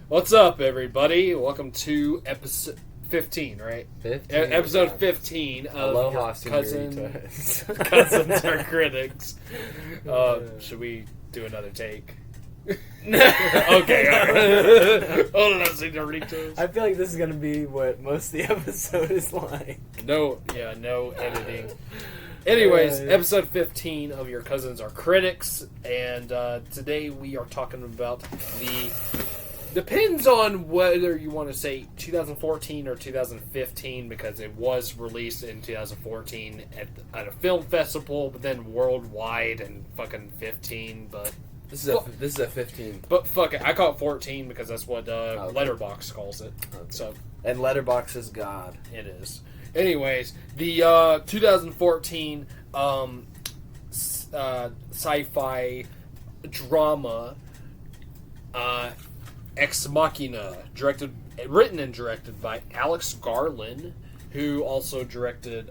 What's up, everybody? Welcome to episode 15, right? 15? Episode 15 of Aloha, Cousins Are Critics. Should we do another take? Okay, alright. Hola, senoritos. I feel like this is going to be what most of the episode is like. No editing. Anyways, episode 15 of Your Cousins Are Critics, and today we are talking about depends on whether you want to say 2014 or 2015, because it was released in 2014 at a film festival, but then worldwide and fucking 15, but... This is a 15. But fuck it, I call it 14 because that's what Letterboxd calls it. Okay. So And Letterboxd is God. it is. Anyways, the 2014 sci-fi drama Ex Machina, written and directed by Alex Garland, who also directed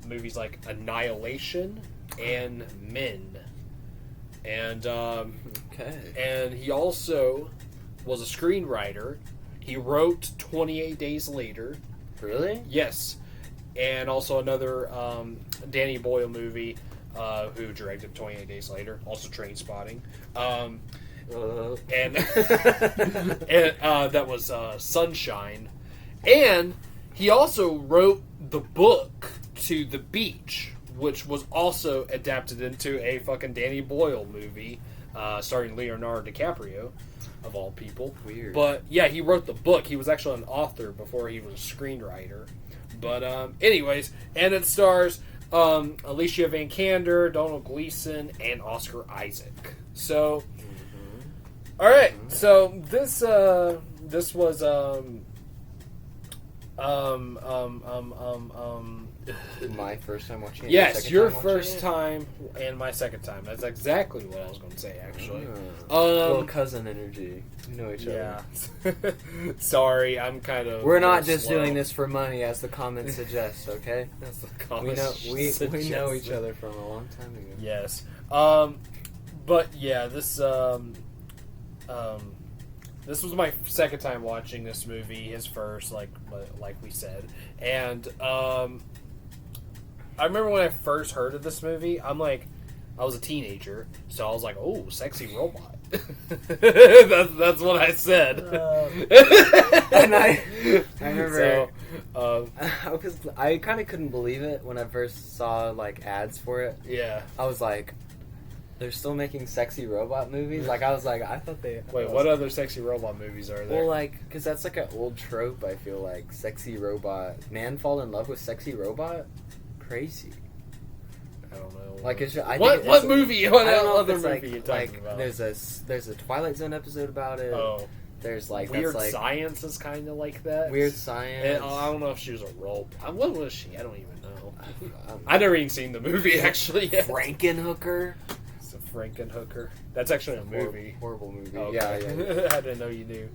movies like Annihilation and Men. And and he also was a screenwriter. He wrote 28 Days Later. Really? Yes. And also another Danny Boyle movie, who directed 28 Days Later. Also Trainspotting. And that was Sunshine. And he also wrote the book to The Beach, which was also adapted into a fucking Danny Boyle movie, starring Leonardo DiCaprio, of all people. Weird. But yeah, he wrote the book. He was actually an author before he was a screenwriter. But anyways, and it stars Alicia Vikander, Donald Gleason, and Oscar Isaac. So, all right. So this was my first time watching it. Yes, your first time and my second time. That's exactly what I was going to say, actually. Little cousin energy. We know each other. Yeah. Sorry, I'm kind of... We're not just doing this for money, as the comments suggest, okay? That's the We comments. we know each other from a long time ago. Yes. But yeah, this was my second time watching this movie. His first, like we said. And I remember when I first heard of this movie, I was a teenager, so I was like, "Oh, sexy robot." that's what I said. And I remember, so, I kind of couldn't believe it when I first saw like ads for it. yeah. I was like, they're still making sexy robot movies? Like, I thought they... Wait, what other sexy robot movies are there? Well, like, because that's like an old trope, I feel like. Sexy robot. Man fall in love with sexy robot? Crazy. I don't know. Like, What movie? What I don't know if other it's movie like, you talking about? There's a Twilight Zone episode about it. Oh. There's like... Weird that's like Science is kind of like that. Weird Science. And, I don't know if she was a robot. What was she? I don't even know. I've never even seen the movie, actually. Yet. Frankenhooker? It's a Frankenhooker. That's actually a movie. Horrible movie. Okay. Yeah. I didn't know you knew.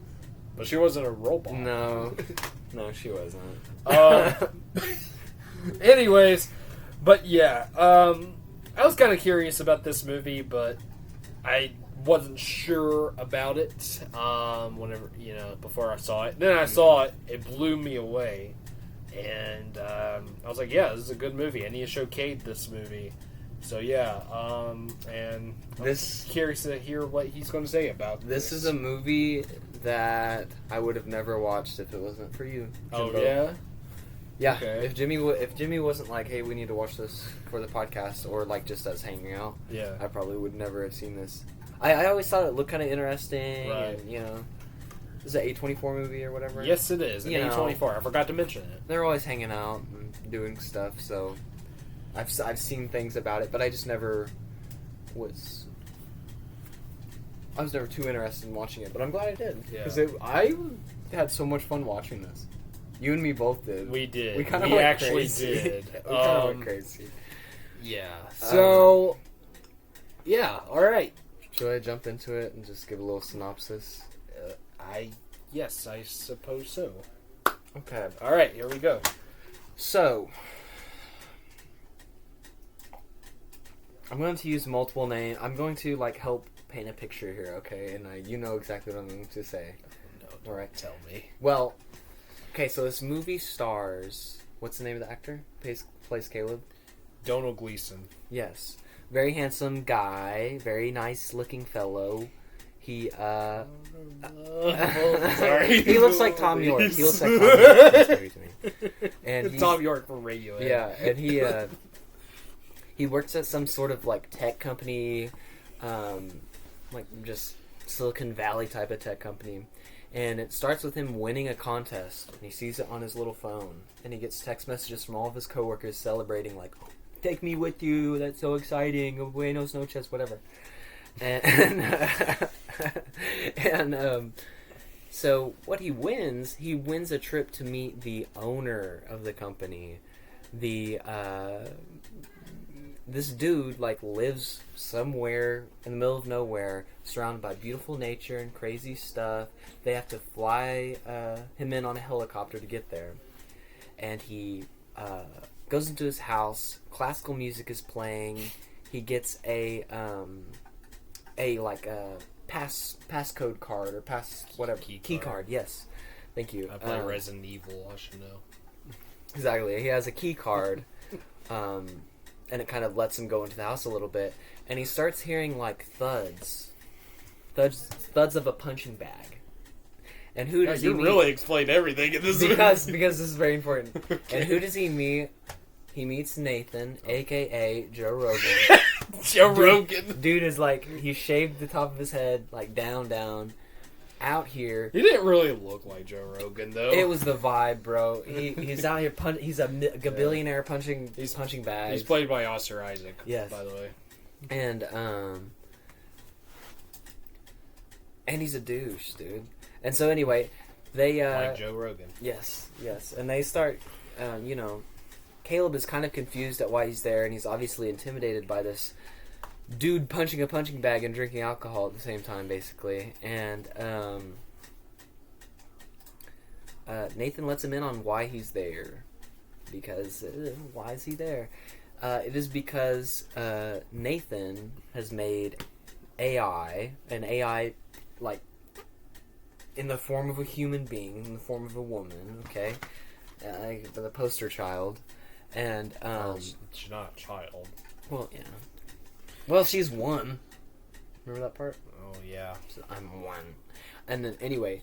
But she wasn't a robot. No, she wasn't. Anyways, but yeah, I was kind of curious about this movie, but I wasn't sure about it. Whenever before I saw it, then I saw it. It blew me away, and I was like, "Yeah, this is a good movie. I need to show Cade this movie." So yeah, and I'm curious to hear what he's going to say about this. This is a movie that I would have never watched if it wasn't for you, Oh Jimbo. yeah. Yeah, Okay. if Jimmy wasn't like, hey, we need to watch this for the podcast, or like just us hanging out, Yeah. I probably would never have seen this. I always thought it looked kind of interesting, Right. and this is an A24 movie or whatever. Yes, it is. An You know. A24. I forgot to mention it. They're always hanging out and doing stuff, so I've seen things about it, but I just never was. I was never too interested in watching it, but I'm glad I did because I had so much fun watching this. You and me both did. We did. We actually crazy. did. We kind of went crazy. Yeah. So, yeah. All right. Should I jump into it and just give a little synopsis? Yes, I suppose so. Okay. All right. Here we go. So, I'm going to use multiple names. I'm going to help paint a picture here, okay? And you know exactly what I'm going to say. All right. Tell me. Well, okay, so this movie stars... What's the name of the actor? Plays Caleb? Donald Gleason. Yes. Very handsome guy. Very nice looking fellow. He, Sorry. he looks like Tom York. He looks like Tom York in this movie to me. And Tom York from Radiohead. Yeah, and he works at some sort of like tech company, like just Silicon Valley type of tech company. And it starts with him winning a contest. And he sees it on his little phone. And he gets text messages from all of his coworkers celebrating, like, take me with you, that's so exciting, Buenos noches, whatever. And so what he wins a trip to meet the owner of the company. This dude like lives somewhere in the middle of nowhere, surrounded by beautiful nature and crazy stuff. They have to fly him in on a helicopter to get there, and he goes into his house. Classical music is playing. He gets a passcode card or whatever key card. Yes, thank you. I play Resident Evil. I should know. Exactly. He has a key card, and it kind of lets him go into the house a little bit. And he starts hearing like thuds of a punching bag. And who does he meet? You really explained everything in this because this is very important. Okay. And who does he meet? He meets Nathan, a.k.a. Joe Rogan. Joe Rogan. Dude is like, he shaved the top of his head, like down, out here. He didn't really look like Joe Rogan, though. It was the vibe, bro. He's out here, he's a billionaire punching bags. He's played by Oscar Isaac, yes, by the way. And he's a douche, dude. And so anyway, they... like Joe Rogan. Yes. And they start, Caleb is kind of confused at why he's there, and he's obviously intimidated by this dude punching a punching bag and drinking alcohol at the same time, basically. And Nathan lets him in on why he's there. Because, why is he there? It is because Nathan has made an AI, like, in the form of a human being, in the form of a woman, okay? The poster child. And, she's not a child. Well, yeah. Well, she's one. Remember that part? Oh, yeah. So, I'm one. And then, anyway,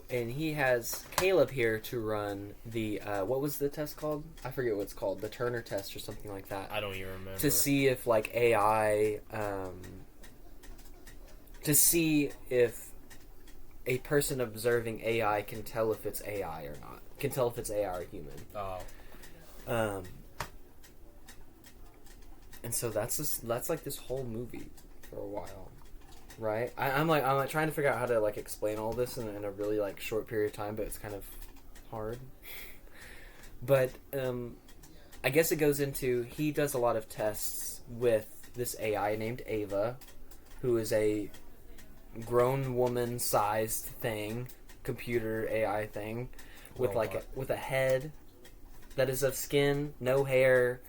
and he has Caleb here to run the, what was the test called? I forget what it's called. The Turner test or something like that. I don't even remember. To see if, like, AI, to see if a person observing AI can tell if it's AI or not. Can tell if it's AI or human. Oh. And so that's like this whole movie for a while, right? I'm trying to figure out how to like explain all this in a really like short period of time, but it's kind of hard. But I guess it goes into, he does a lot of tests with this AI named Ava, who is a grown woman sized thing, computer AI thing, with with a head that is of skin, no hair,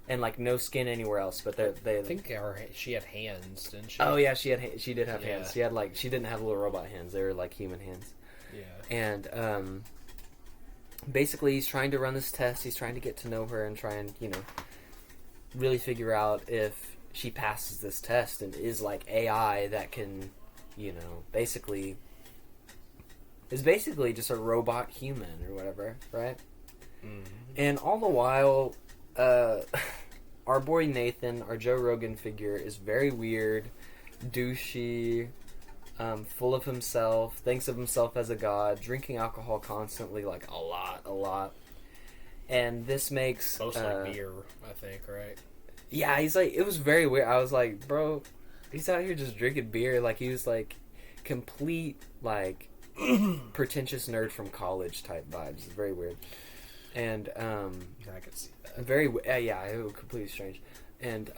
and like no skin anywhere else. But they I think she had hands, didn't she? Oh yeah, she did have hands. She didn't have little robot hands. They were like human hands. Yeah. And basically, he's trying to run this test. He's trying to get to know her and try and really figure out if she passes this test and is like AI that can, basically is basically just a robot human or whatever, right? Mm-hmm. And all the while, our boy Nathan, our Joe Rogan figure, is very weird, douchey, full of himself, thinks of himself as a god, drinking alcohol constantly, like a lot. And this makes... Most like beer, I think, right? Yeah, he's like, it was very weird. I was like, bro, he's out here just drinking beer. Like, he was like complete, like, pretentious nerd from college type vibes. It's very weird. And, I could see that. Yeah, it was completely strange. And,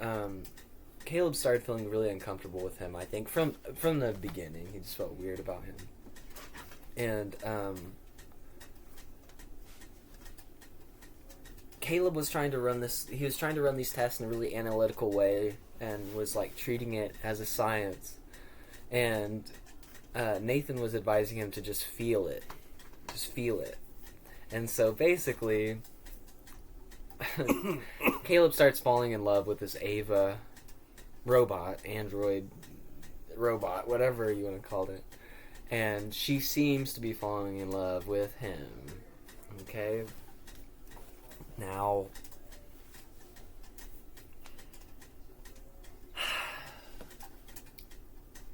Caleb started feeling really uncomfortable with him, I think, from the beginning. He just felt weird about him. And, Caleb was trying to run these tests in a really analytical way and was, like, treating it as a science. And, Nathan was advising him to just feel it. Just feel it. And so basically, Caleb starts falling in love with this Ava robot, android robot, whatever you want to call it. And she seems to be falling in love with him. Okay? Now,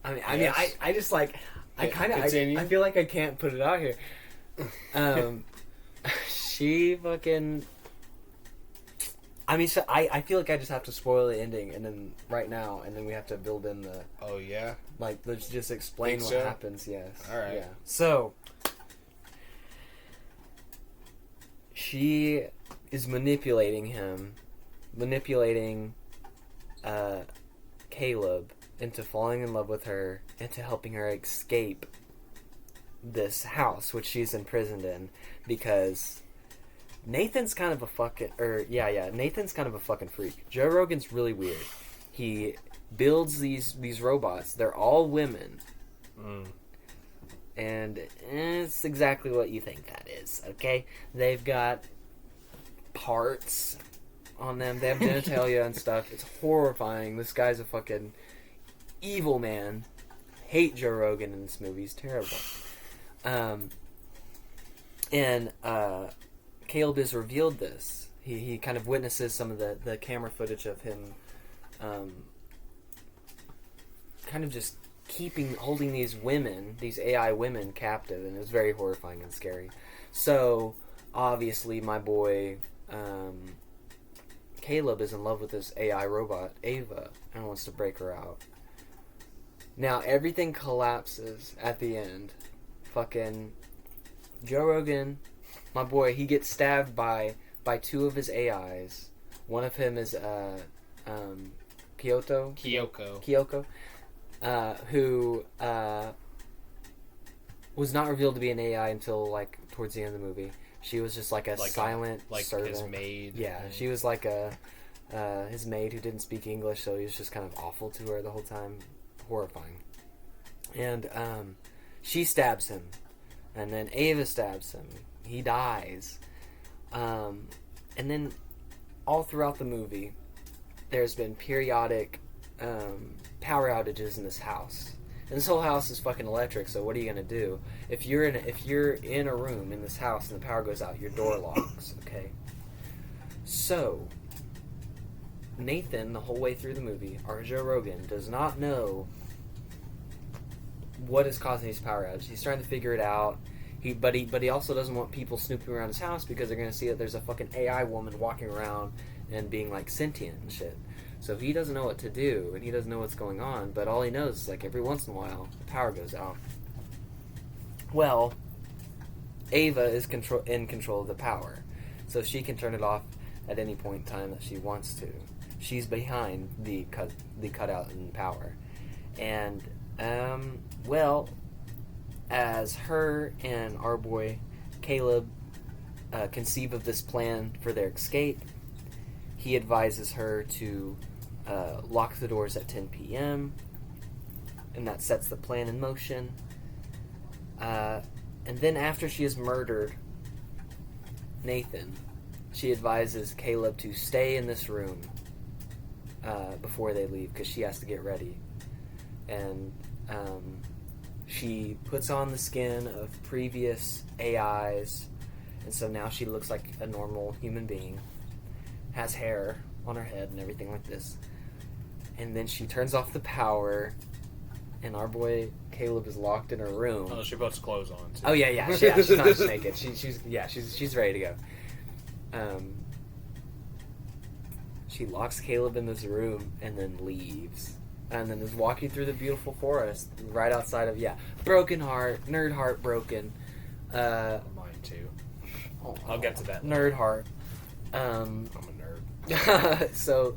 I just like, I feel like I can't put it out here. She fucking, so I feel like I just have to spoil the ending, and then right now, and then we have to build in the. Oh yeah. Like, let's just explain what happens. Yes. All right. Yeah. So, she is manipulating Caleb into falling in love with her, into helping her escape this house which she's imprisoned in, because Nathan's kind of a fucking Nathan's kind of a fucking freak. Joe Rogan's really weird. He builds these robots. They're all women. And it's exactly what you think that is, okay? They've got parts on them. They have genitalia and stuff. It's horrifying. This guy's a fucking evil man. Hate Joe Rogan in this movie. He's terrible. Caleb has revealed this. He kind of witnesses some of the camera footage of him kind of just holding these women, these AI women, captive, and it was very horrifying and scary. So, obviously, my boy Caleb is in love with this AI robot, Ava, and wants to break her out. Now, everything collapses at the end. Fucking Joe Rogan, my boy, he gets stabbed by two of his AIs. One of him is Kyoko, who was not revealed to be an AI until like towards the end of the movie. She was just like a silent servant. His maid. Yeah, she was like his maid who didn't speak English, so he was just kind of awful to her the whole time. Horrifying. And she stabs him, and then Ava stabs him. He dies. And then all throughout the movie, there's been periodic power outages in this house. And this whole house is fucking electric, so what are you gonna do? If you're in a room in this house and the power goes out, your door locks, okay? So, Nathan, the whole way through the movie, or Joe Rogan, does not know what is causing these power outages. He's trying to figure it out. But he also doesn't want people snooping around his house because they're going to see that there's a fucking AI woman walking around and being like sentient and shit. So he doesn't know what to do, and he doesn't know what's going on, but all he knows is like every once in a while the power goes out. Well, Ava is in control of the power, so she can turn it off at any point in time that she wants to. She's behind the cutout in power. And as her and our boy Caleb conceive of this plan for their escape, he advises her to lock the doors at 10 p.m. and that sets the plan in motion. And then after she has murdered Nathan, she advises Caleb to stay in this room before they leave because she has to get ready. And she puts on the skin of previous AIs, and so now she looks like a normal human being, has hair on her head and everything like this. And then she turns off the power, and our boy Caleb is locked in her room. Oh, she puts clothes on too. Oh yeah, she's not just naked. She's ready to go. She locks Caleb in this room and then leaves. And then is walking through the beautiful forest right outside of, broken heart, nerd heart broken. Mine too. I'll get to that. Nerd heart. I'm a nerd. So,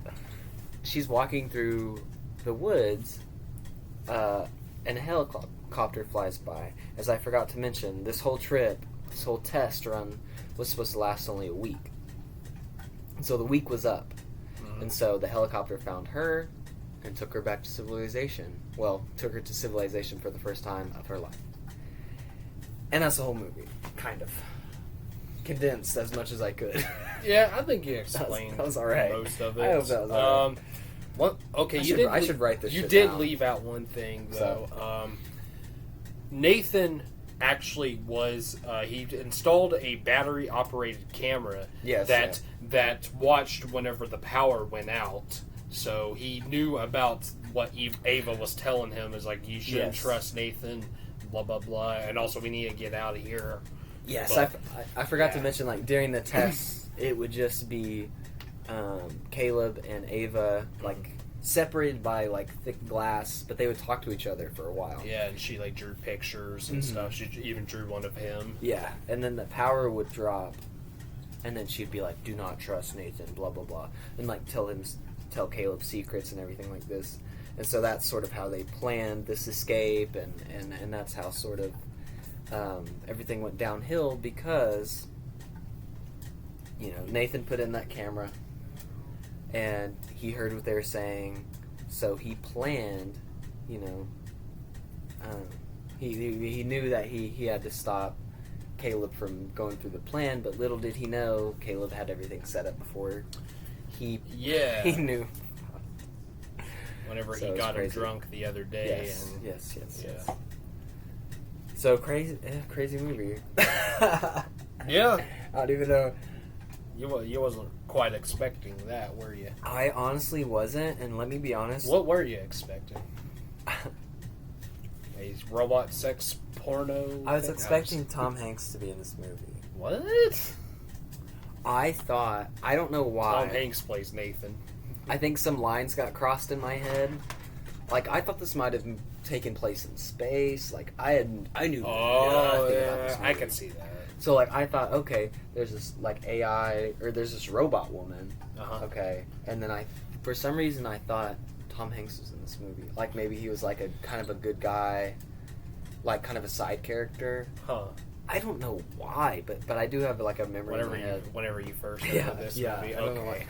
she's walking through the woods, and a helicopter flies by. As I forgot to mention, this whole test run was supposed to last only a week. And so the week was up. Mm-hmm. And so the helicopter found her, and took her back to civilization. Well, took her to civilization for the first time of her life. And that's the whole movie, kind of. Condensed as much as I could. Yeah, I think you explained that was all right. most of it. I hope that was all right. Okay, I should write this You shit did down. leave out one thing, though. So. Nathan actually was... he installed a battery-operated camera that watched whenever the power went out. So he knew about what Ava was telling him. Is like, you shouldn't trust Nathan, blah, blah, blah. And also, we need to get out of here. Yes, but, I forgot to mention, like, during the tests, it would just be Caleb and Ava, like, separated by, like, thick glass, but they would talk to each other for a while. Yeah, and she, like, drew pictures and stuff. She even drew one of him. Yeah, and then the power would drop, and then she'd be like, do not trust Nathan, blah, blah, blah, and, like, tell Caleb secrets and everything like this. And so that's sort of how they planned this escape, and that's how sort of everything went downhill because, you know, Nathan put in that camera and he heard what they were saying, so he planned, you know, he knew that he had to stop Caleb from going through the plan, but little did he know Caleb had everything set up before he knew. Whenever he got him drunk the other day. Yes. So crazy movie. Yeah. I don't even know. You wasn't quite expecting that, were you? I honestly wasn't, and let me be honest. What were you expecting? A robot sex porno? I was expecting Tom Hanks to be in this movie. What? I don't know why. Tom Hanks plays Nathan. I think some lines got crossed in my head. Like, I thought this might have taken place in space. Like, I knew nothing about this movie. I can see that. So, like, I thought, okay, there's this, like, AI, or there's this robot woman. Okay. And then for some reason, I thought Tom Hanks was in this movie. Like, maybe he was, like, a kind of a good guy, like, kind of a side character. Huh. I don't know why, but I do have, like, a memory in my head. Whenever you first heard of this movie. I don't know why.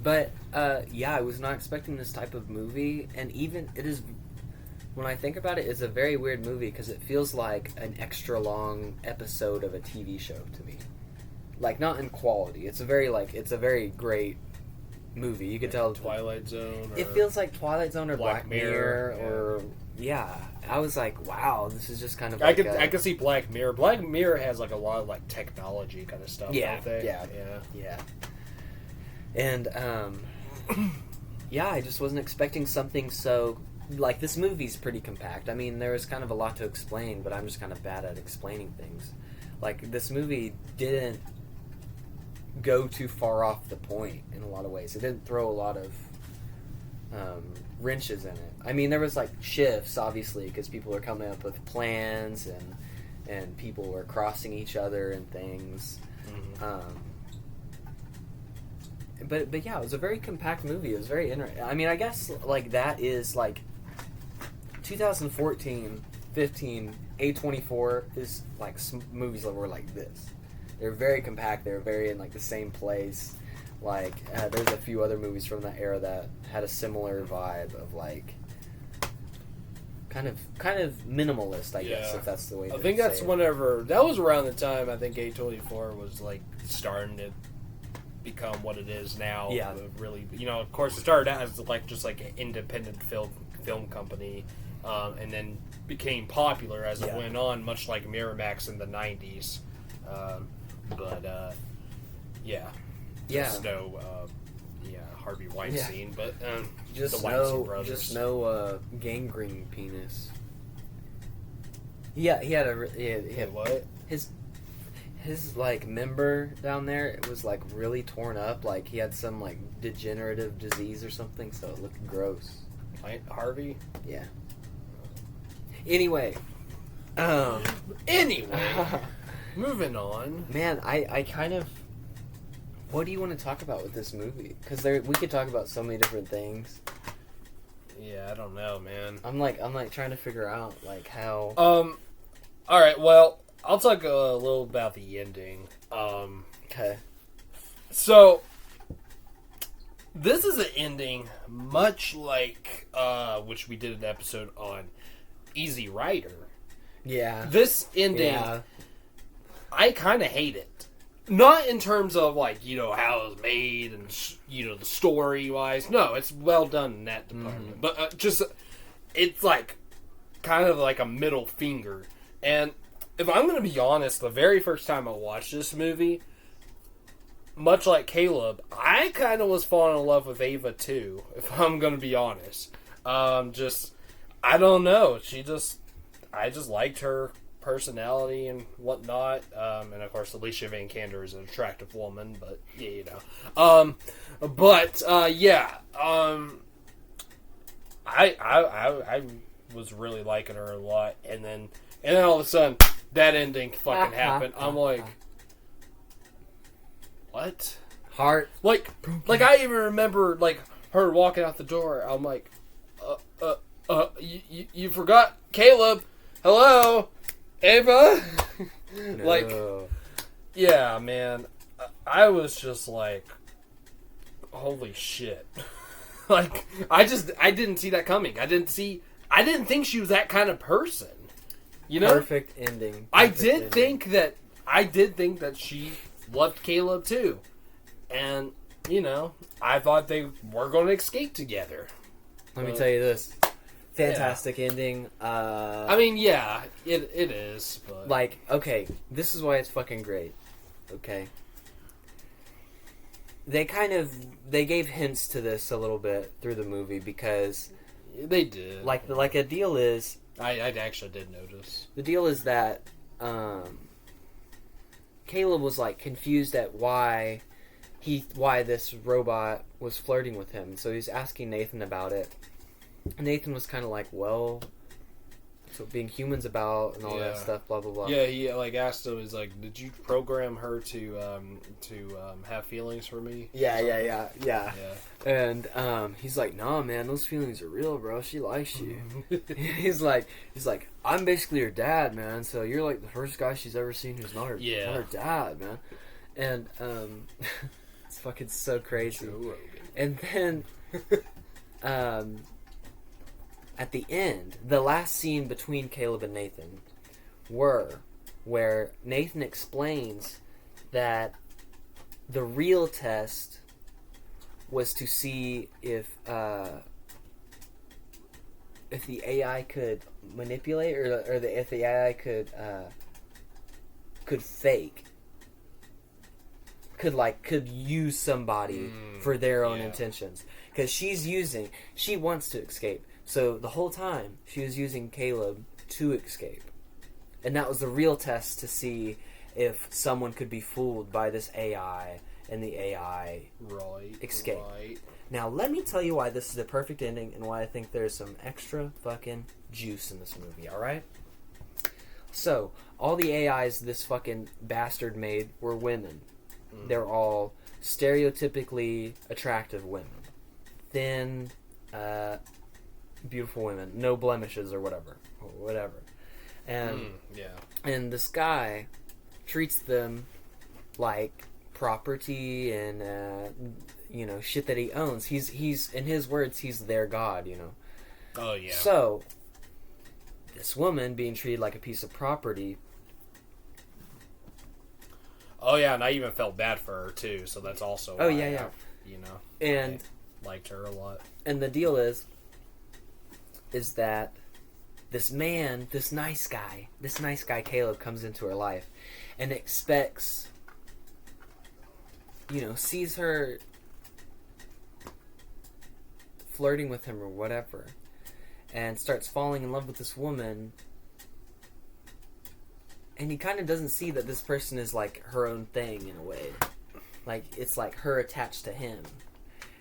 But, I was not expecting this type of movie, and even, it is, when I think about it, it's a very weird movie, because it feels like an extra long episode of a TV show to me. Like, not in quality. It's a very great movie. You could tell. Twilight Zone. It feels like Twilight Zone or Black Mirror, or, I was like, wow, this is just kind of like I could see Black Mirror. Black Mirror has, like, a lot of, like, technology kind of stuff, don't they? Yeah. And, I just wasn't expecting something so... Like, this movie's pretty compact. I mean, there was kind of a lot to explain, but I'm just kind of bad at explaining things. Like, this movie didn't go too far off the point in a lot of ways. It didn't throw a lot of wrenches in it. I mean, there was, like, shifts, obviously, because people are coming up with plans, and people were crossing each other and things. But yeah, it was a very compact movie. It was very interesting. I mean, I guess, like, that is, like, 2014, 15, A24 is, like, movies that were like this. They're very compact. They're very in, like, the same place. Like, there's a few other movies from that era that had a similar vibe of, like, kind of minimalist, I guess, if that's the way to say it. I think that's whenever... That was around the time, I think, A24 was, like, starting to become what it is now. Yeah. Really, you know, of course, it started out as like just like an independent film company, and then became popular as it went on, much like Miramax in the '90s. Just no, Harvey Weinstein, but just the Weinstein brothers. Just no gangrene penis. Yeah, he had what? His, like, member down there, it was, like, really torn up. Like, he had some, like, degenerative disease or something, so it looked gross. Harvey? Yeah. Anyway. Moving on. Man, I kind of... What do you want to talk about with this movie? Because we could talk about so many different things. Yeah, I don't know, man. I'm like trying to figure out, like, how... Alright, well... I'll talk a little about the ending. Okay. So, This is an ending much like, which we did an episode on Easy Rider. Yeah. This ending, I kind of hate it. Not in terms of, like, you know, how it was made and, you know, the story-wise. No, it's well done in that department. But just, it's like, kind of like a middle finger. And if I'm going to be honest, the very first time I watched this movie, much like Caleb, I kind of was falling in love with Ava too, if I'm going to be honest. I don't know. I just liked her personality and whatnot. And of course, Alicia Vikander is an attractive woman, but yeah, you know. I was really liking her a lot, and then all of a sudden, that ending fucking happened. I'm like, what? Heart. Like I even remember, like, her walking out the door. I'm like, you forgot Caleb. Hello, Ava. No. Like, yeah, man. I was just like, holy shit. Like, I didn't see that coming. I didn't think she was that kind of person. You know? Perfect ending. I did think that she loved Caleb too. And, you know, I thought they were going to escape together. Let me tell you this. Fantastic ending. I mean, yeah, it is. But... Like, okay, this is why it's fucking great. Okay. They gave hints to this a little bit through the movie because... They did. Like a deal is... I actually did notice. The deal is that Caleb was, like, confused at why this robot was flirting with him. So he's asking Nathan about it. And Nathan was kind of like, well, that's what being human's about and all that stuff, blah, blah, blah. Yeah, he, like, asked him, he's like, did you program her to have feelings for me? Yeah. And he's like, nah, man, those feelings are real, bro. She likes you. he's like, I'm basically her dad, man. So you're like the first guy she's ever seen who's not her dad, man. And it's fucking so crazy. Joe Rogan. And then at the end, the last scene between Caleb and Nathan where Nathan explains that the real test was to see if the AI could manipulate or if the AI could fake, could use somebody for their own intentions, because she wants to escape. So the whole time she was using Caleb to escape, and that was the real test to see if someone could be fooled by this AI and the AI escape. Right. Now let me tell you why this is the perfect ending and why I think there's some extra fucking juice in this movie. All right. So all the AIs this fucking bastard made were women. They're all stereotypically attractive women, thin, beautiful women, no blemishes or whatever. And and this guy treats them like property and shit that he owns. He's in his words, he's their god, you know. Oh yeah. So this woman being treated like a piece of property. Oh yeah, and I even felt bad for her too, so that's also why yeah. You know, and I liked her a lot. And the deal is that this nice guy Caleb comes into her life and expects, sees her flirting with him or whatever, and starts falling in love with this woman. And he kind of doesn't see that this person is like her own thing in a way. Like, it's like her attached to him.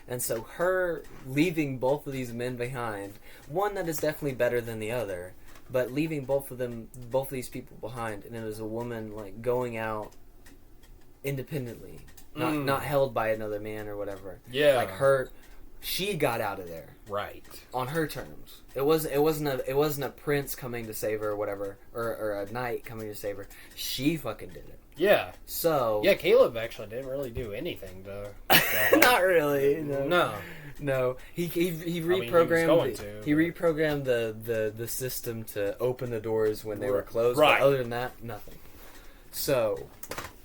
And so her leaving both of these men behind, one that is definitely better than the other, but leaving both of these people behind, and it was a woman like going out independently, not held by another man or whatever. Yeah. Like her She got out of there. Right. On her terms. It wasn't a prince coming to save her or whatever, or a knight coming to save her. She fucking did it. Yeah. So yeah, Caleb actually didn't really do anything to. Not really. No. He reprogrammed. He reprogrammed the system to open the doors when they were closed. Right. But other than that, nothing. So.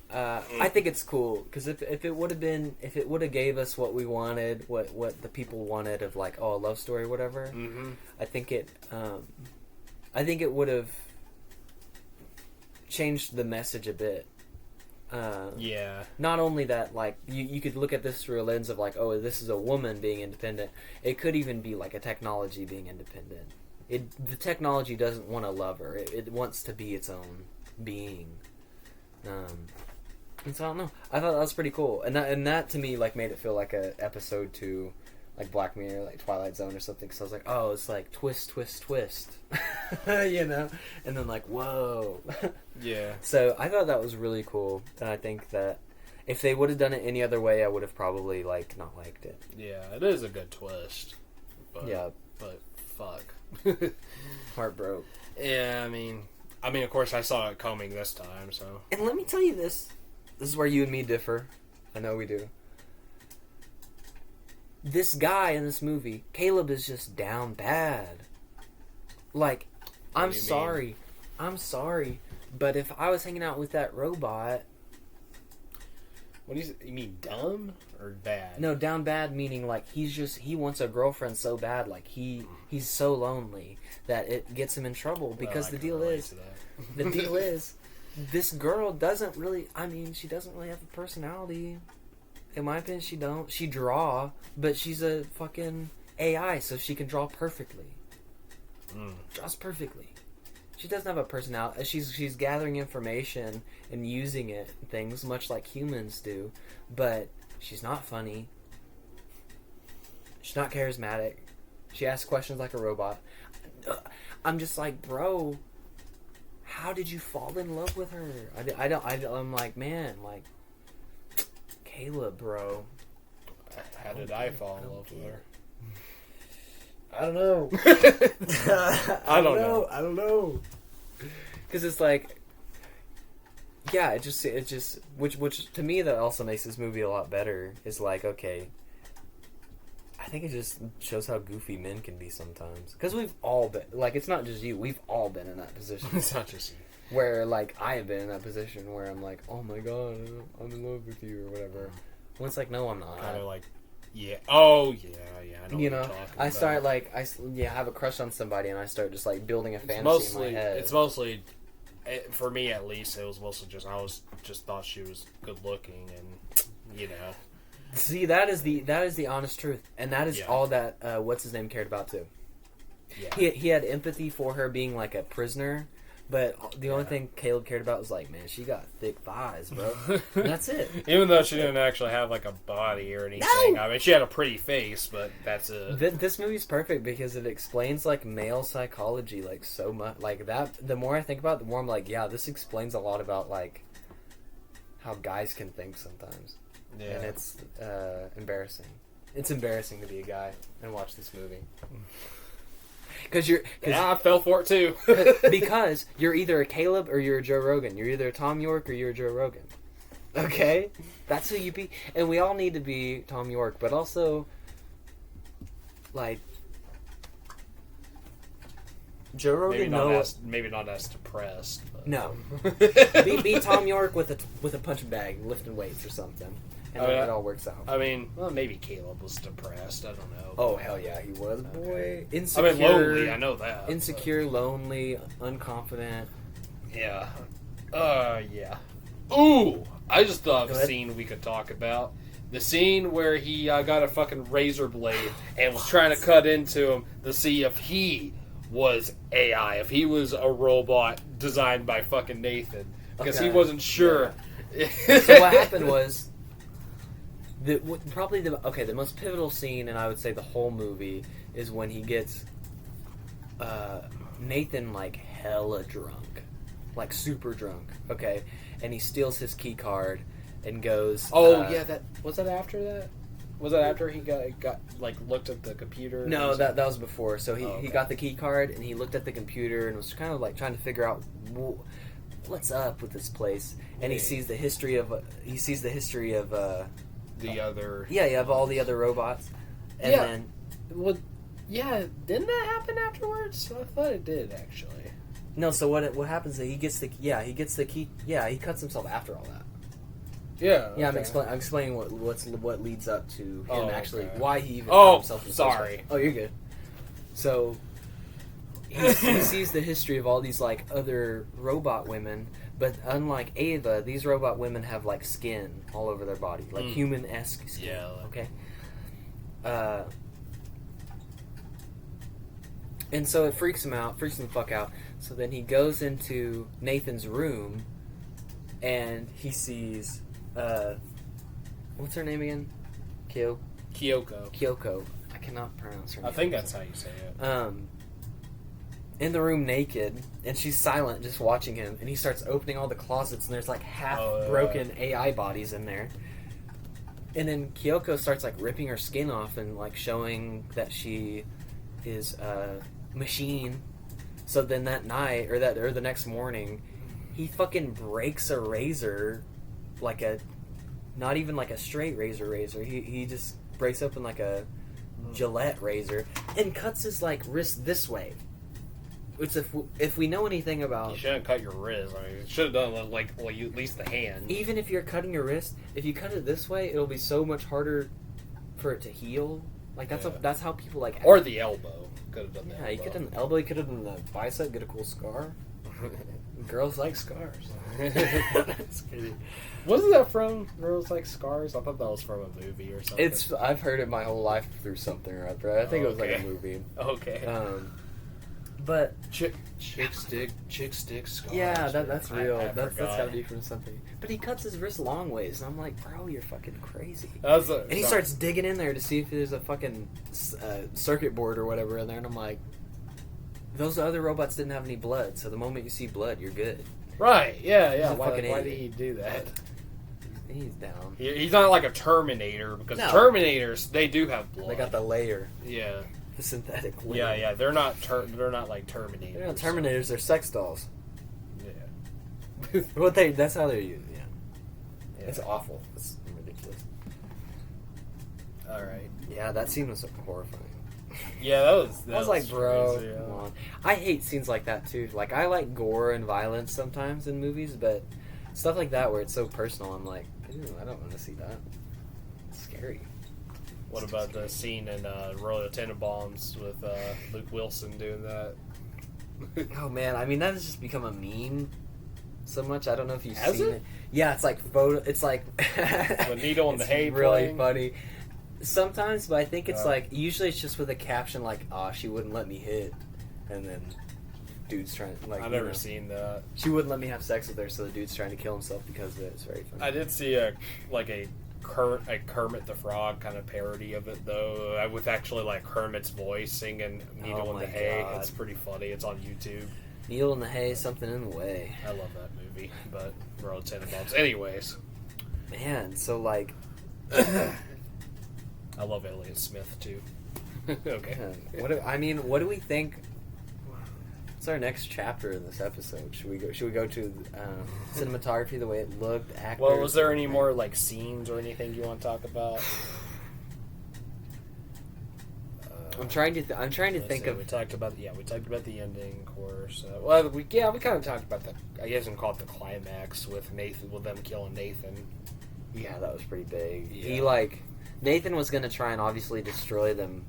I think it's cool because if it would have gave us what we wanted, what the people wanted of like a love story or whatever, I think it would have changed the message a bit. Yeah. Not only that, like you could look at this through a lens of like, oh, this is a woman being independent. It could even be like a technology being independent. The technology doesn't want to love her. It wants to be its own being. And so I don't know. I thought that was pretty cool, and that to me like made it feel like a episode 2, like Black Mirror, like Twilight Zone or something. So I was like, oh, it's like twist, you know, and then like whoa, yeah. So I thought that was really cool, and I think that if they would have done it any other way, I would have probably like not liked it. Yeah, it is a good twist. But, yeah, but fuck, heart broke. Yeah, I mean, of course, I saw it coming this time, so. And let me tell you this. This is where you and me differ. I know we do. This guy in this movie, Caleb, is just down bad. Like, I'm sorry, but if I was hanging out with that robot... What do you mean, dumb or bad? No, down bad meaning like he wants a girlfriend so bad, like he's so lonely that it gets him in trouble because the deal is, this girl doesn't really, she doesn't really have a personality. In my opinion, she draw, but she's a fucking AI, so she can draw perfectly. Draws perfectly. She doesn't have a personality. She's gathering information and using it, things much like humans do, but she's not funny. She's not charismatic. She asks questions like a robot. I'm just like, bro, how did you fall in love with her? I'm like, man, like, Caleb, bro. How did I fall in love with her? I don't know. I don't know. Because it's like, yeah, it just, which to me that also makes this movie a lot better. Is like, okay, I think it just shows how goofy men can be sometimes. Because we've all been, like, it's not just you. We've all been in that position. It's not just you. Where, like, I have been in that position where I'm like, oh my god, I'm in love with you or whatever. When it's like, no, I'm not. Kind of like, yeah. Oh, yeah. I know what you're talking I about. start, like, I have a crush on somebody and I start just, like, building a fantasy in my head. It's mostly, for me at least, it was mostly just, I just thought she was good looking and, you know. See, that is the honest truth. And that is all that, what's his name cared about, too. Yeah. He had empathy for her being, like, a prisoner. But the only thing Caleb cared about was like, man, she got thick thighs, bro. That's it. Even though she didn't actually have like a body or anything. No! I mean, she had a pretty face, but that's it. This movie's perfect because it explains like male psychology like so much. Like that, the more I think about it, the more I'm like, yeah, this explains a lot about like how guys can think sometimes. Yeah. And it's embarrassing. It's embarrassing to be a guy and watch this movie. I fell for it too. Because you're either a Caleb or you're a Joe Rogan. You're either a Tom York or you're a Joe Rogan. Okay? That's who you be. And we all need to be Tom York, but also, like, Joe Rogan. Maybe not as depressed. But. No. be Tom York with a punching bag, lifting weights or something. And then it all works out. I mean, well, maybe Caleb was depressed. I don't know. Oh, hell yeah, he was, boy. Okay. Insecure. I mean, lonely, I know that. Insecure, lonely, unconfident. Yeah. Yeah. Ooh! I just thought of a scene we could talk about. The scene where he got a fucking razor blade and was trying to cut into him to see if he was AI, if he was a robot designed by fucking Nathan. Because he wasn't sure. Yeah. So what happened was... The most pivotal scene, and I would say the whole movie, is when he gets Nathan like hella drunk, like super drunk. Okay, and he steals his key card and goes. Oh yeah, that was that after that. Was that after he got like looked at the computer? No, that was before. So he okay. got the key card and he looked at the computer and was kind of like trying to figure out what's up with this place. And he sees the history of the other. Yeah, you have all the other robots. And then yeah, didn't that happen afterwards? I thought it did actually. No, so what happens is he gets the key. Yeah, he cuts himself after all that. Yeah. Yeah, okay. I'm explaining what leads up to him actually why he even cut himself. In the sorry. first place. Oh, you're good. So he sees the history of all these like other robot women, but unlike Ava, these robot women have like skin all over their body, like human-esque skin. Yeah. Okay. And so it freaks him the fuck out. So then he goes into Nathan's room, and he sees, what's her name again? Kyoko. I cannot pronounce her name. I think that's how you say it. In the room naked, and she's silent, just watching him, and he starts opening all the closets, and there's like half-broken AI bodies in there. And then Kyoko starts like ripping her skin off and like showing that she is a machine. So then that night, or the next morning, he fucking breaks a razor, like not even like a straight razor. He just breaks open like a Gillette razor and cuts his like wrist this way. Which if we know anything about, you shouldn't cut your wrist. I mean, you should have done at least the hand. Even if you're cutting your wrist, if you cut it this way, it'll be so much harder for it to heal. Like that's how people like. Or the elbow. Could have done that. Yeah, you could have done the elbow. You could have done the bicep. Get a cool scar. Girls like scars. That's crazy. Wasn't that from Girls Like Scars? I thought that was from a movie or something. I've heard it my whole life through something or other. I think it was like a movie. Okay. But chick stick scars. Yeah, that's real. I That's gotta be from something. But he cuts his wrist long ways, and I'm like, bro, you're fucking crazy. And he starts digging in there to see if there's a fucking circuit board or whatever in there, and I'm like, those other robots didn't have any blood, so the moment you see blood, you're good. Right? Yeah. He's Why did he do that? He's down. He's not like a Terminator because Terminators they do have blood. They got the layer. Yeah. The synthetic layer. Yeah. They're not like Terminators. They're not Terminators. They're sex dolls. Yeah. That's how they're used. Yeah. It's awful. It's ridiculous. All right. Yeah, that scene was horrifying. Yeah, that was like, bro, crazy, come on. I hate scenes like that too. Like, I like gore and violence sometimes in movies, but stuff like that where it's so personal, I'm like, ew, I don't want to see that. It's scary. What about the scene in Royal Tenenbaums with Luke Wilson doing that? Oh man, I mean that has just become a meme so much. I don't know if you've Has seen it. Yeah, it's like photo. It's like the needle in the hay. Really playing. funny. Sometimes, but I think it's like usually it's just with a caption like, "Ah, she wouldn't let me hit," and then dude's trying like. I've never seen that. She wouldn't let me have sex with her, so the dude's trying to kill himself because of it. It's very funny. I did see a Kermit the Frog kind of parody of it though, with actually like Kermit's voice singing "Needle in the Hay." God. It's pretty funny. It's on YouTube. Needle in the Hay, something in the way. I love that movie, but Royal Tenenbaums. Anyways, man, so like. I love Elliott Smith too. Okay. What do we think? What's our next chapter in this episode? Should we go to cinematography, the way it looked, actors? Well, was there any more like scenes or anything you want to talk about? I'm trying to think of. We talked about the ending, of course. We kind of talked about I guess we can call it the climax with them killing Nathan. Yeah, that was pretty big. Yeah. Nathan was going to try and obviously destroy them.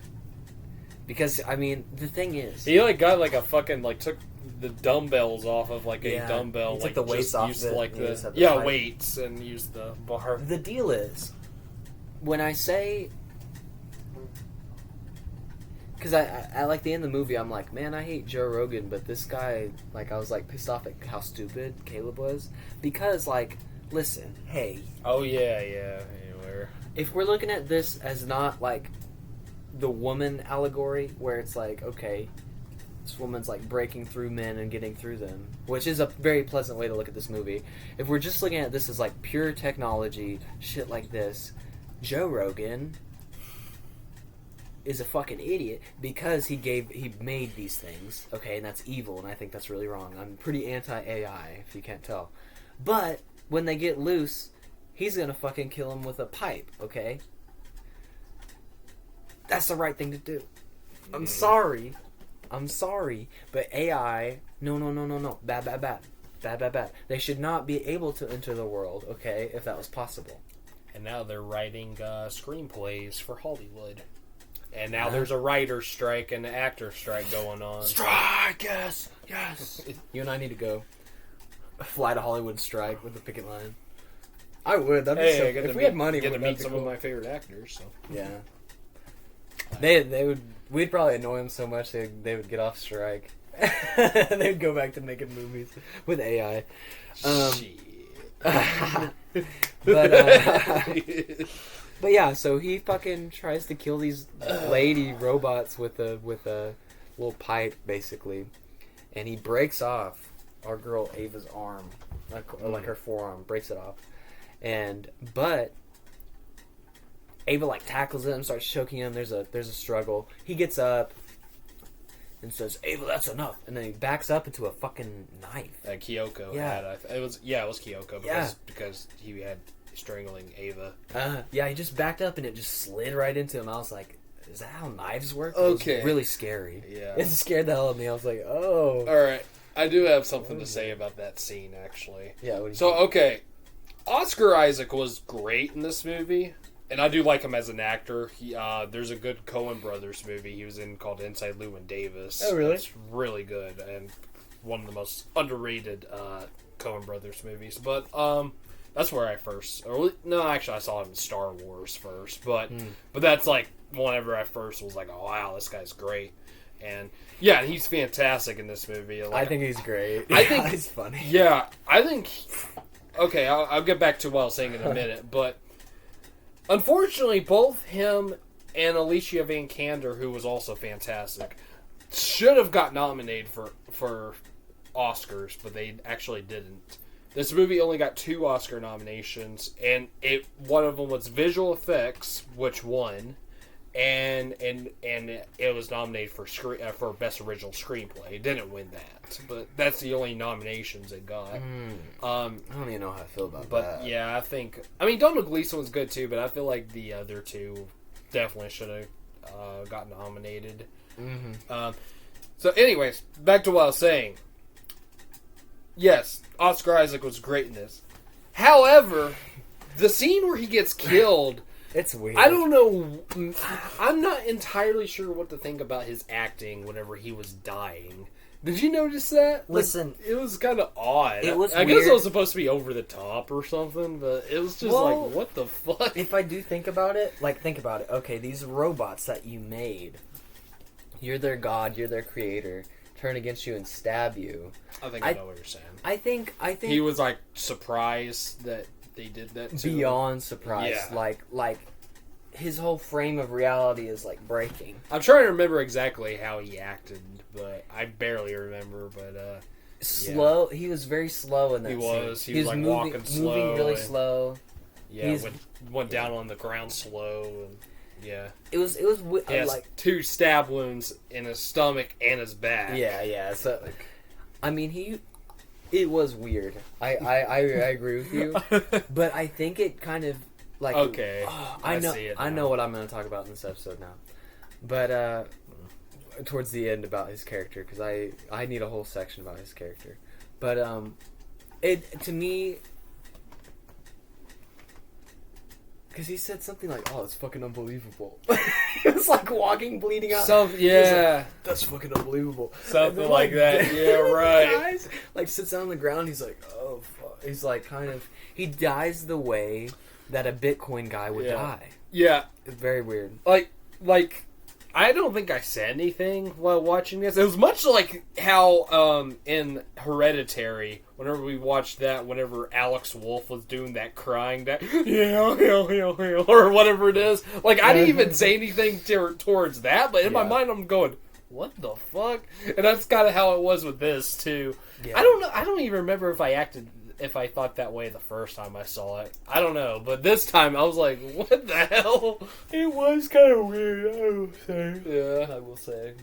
Because, I mean, the thing is... He, got, a fucking, took the dumbbells off of, a dumbbell. He took the weights off of it. Weights, and used the bar. The deal is, when I say... Because I like the end of the movie, I'm like, man, I hate Joe Rogan, but this guy, I was, pissed off at how stupid Caleb was. Because, listen, hey... Oh, yeah, anywhere. If we're looking at this as not the woman allegory, where it's okay, this woman's breaking through men and getting through them, which is a very pleasant way to look at this movie. If we're just looking at this as pure technology, shit like this, Joe Rogan is a fucking idiot because he made these things, okay, and that's evil, and I think that's really wrong. I'm pretty anti-AI, if you can't tell. But when they get loose, he's gonna fucking kill him with a pipe, okay? That's the right thing to do. I'm sorry, but AI, no, bad. They should not be able to enter the world, okay, if that was possible. And now they're writing screenplays for Hollywood. And now there's a writer's strike and an actor strike going on. Strike, yes. You and I need to go fly to Hollywood and strike with the picket line. I would. That'd be so. If we had money, get to meet some of my favorite actors. So. Yeah. They would. We'd probably annoy them so much they would get off strike. They'd go back to making movies with AI. But yeah, so he fucking tries to kill these lady robots with a little pipe, basically, and he breaks off our girl Ava's arm, like her forearm, breaks it off, but Ava like tackles him, starts choking him. There's a struggle. He gets up and says, "Ava, that's enough," and then he backs up into a fucking knife. Kyoko had it was Kyoko because he had strangling Ava. He just backed up and it just slid right into him. I was like, is that how knives work? Okay. It was really scary. Yeah. It scared the hell out of me. I was like, oh. Alright. I do have something to say about that scene, actually. Yeah, okay. Oscar Isaac was great in this movie, and I do like him as an actor. There's a good Coen Brothers movie he was in called Inside Llewyn Davis. Oh, really? It's really good, and one of the most underrated Coen Brothers movies. But, that's where I I saw him in Star Wars first, but that's like whenever I first was like, oh wow, this guy's great, and yeah, he's fantastic in this movie. Like, I think he's great. I think he's funny. Yeah, I think. Okay, I'll get back to what I was saying in a minute, but unfortunately, both him and Alicia Vikander, who was also fantastic, should have got nominated for Oscars, but they actually didn't. This movie only got 2 Oscar nominations, and one of them was visual effects, which won, and it was nominated for best original screenplay. It didn't win that, but that's the only nominations it got. I don't even know how I feel about that. But yeah, I mean, Domhnall Gleeson was good too, but I feel like the other 2 definitely should have got nominated. So, anyways, back to what I was saying. Yes, Oscar Isaac was great in this. However, the scene where he gets killed... It's weird. I don't know... I'm not entirely sure what to think about his acting whenever he was dying. Did you notice that? Listen... It was kind of odd. It was I weird. guess it was supposed to be over the top or something, but it was just like, what the fuck? If I do think about it, okay, these robots that you made, you're their god, you're their creator, turn against you and stab you. I think I know what you're saying. I think he was like surprised that they did that to beyond him. surprised. Yeah. Like his whole frame of reality is like breaking. I'm trying to remember exactly how he acted, but I barely remember. But slow. Yeah. He was very slow in that. He was like walking slow, moving really slow. Yeah, went down on the ground slow. And, yeah, it was he has like 2 stab wounds in his stomach and his back. Yeah. So, I mean, it was weird. I agree with you, but I think it kind of like okay. I know what I'm going to talk about in this episode now, but towards the end about his character because I need a whole section about his character, but it to me. Because he said something like, "Oh, it's fucking unbelievable." He was like walking, bleeding out. Yeah, like, that's fucking unbelievable. Something like that. Yeah, right. Guys, like sits down on the ground. He's like, "Oh, fuck." He's like, he dies the way that a Bitcoin guy would die. Yeah, it's very weird. Like, I don't think I said anything while watching this. It was much like how in Hereditary, whenever we watched that, whenever Alex Wolff was doing that crying, that or whatever it is. Like, I didn't even say anything towards that, but in my mind I'm going, what the fuck? And that's kind of how it was with this too. Yeah. I don't know. I don't even remember if I acted if I thought that way the first time I saw it. I don't know, but this time I was like, what the hell? It was kind of weird, I will say. Yeah, I will say.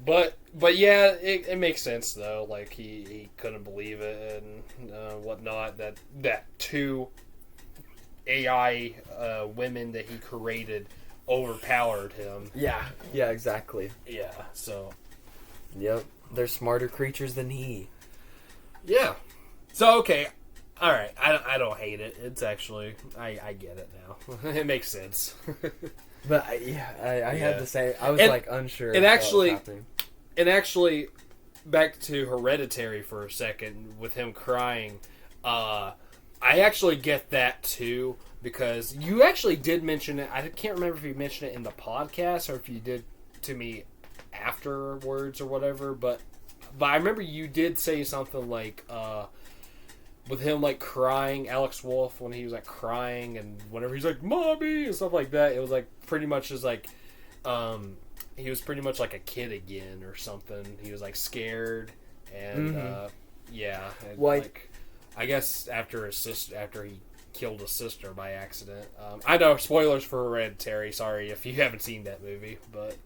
But yeah, it makes sense though. Like he couldn't believe it and whatnot. That two AI women that he created overpowered him. Yeah, exactly. Yeah, so. Yep, they're smarter creatures than he. Yeah. So okay, all right. I don't hate it. It's actually I get it now. It makes sense. But I had the same. I was unsure. And actually, back to Hereditary for a second with him crying. I actually get that too because you actually did mention it. I can't remember if you mentioned it in the podcast or if you did to me afterwards or whatever. But I remember you did say something like with him like crying, Alex Wolff when he was like crying and whenever he's like mommy and stuff like that. It was like pretty much just like he was pretty much like a kid again or something. He was like scared and yeah. And, like I guess after he killed his sister by accident. I know spoilers for Hereditary. Sorry if you haven't seen that movie, but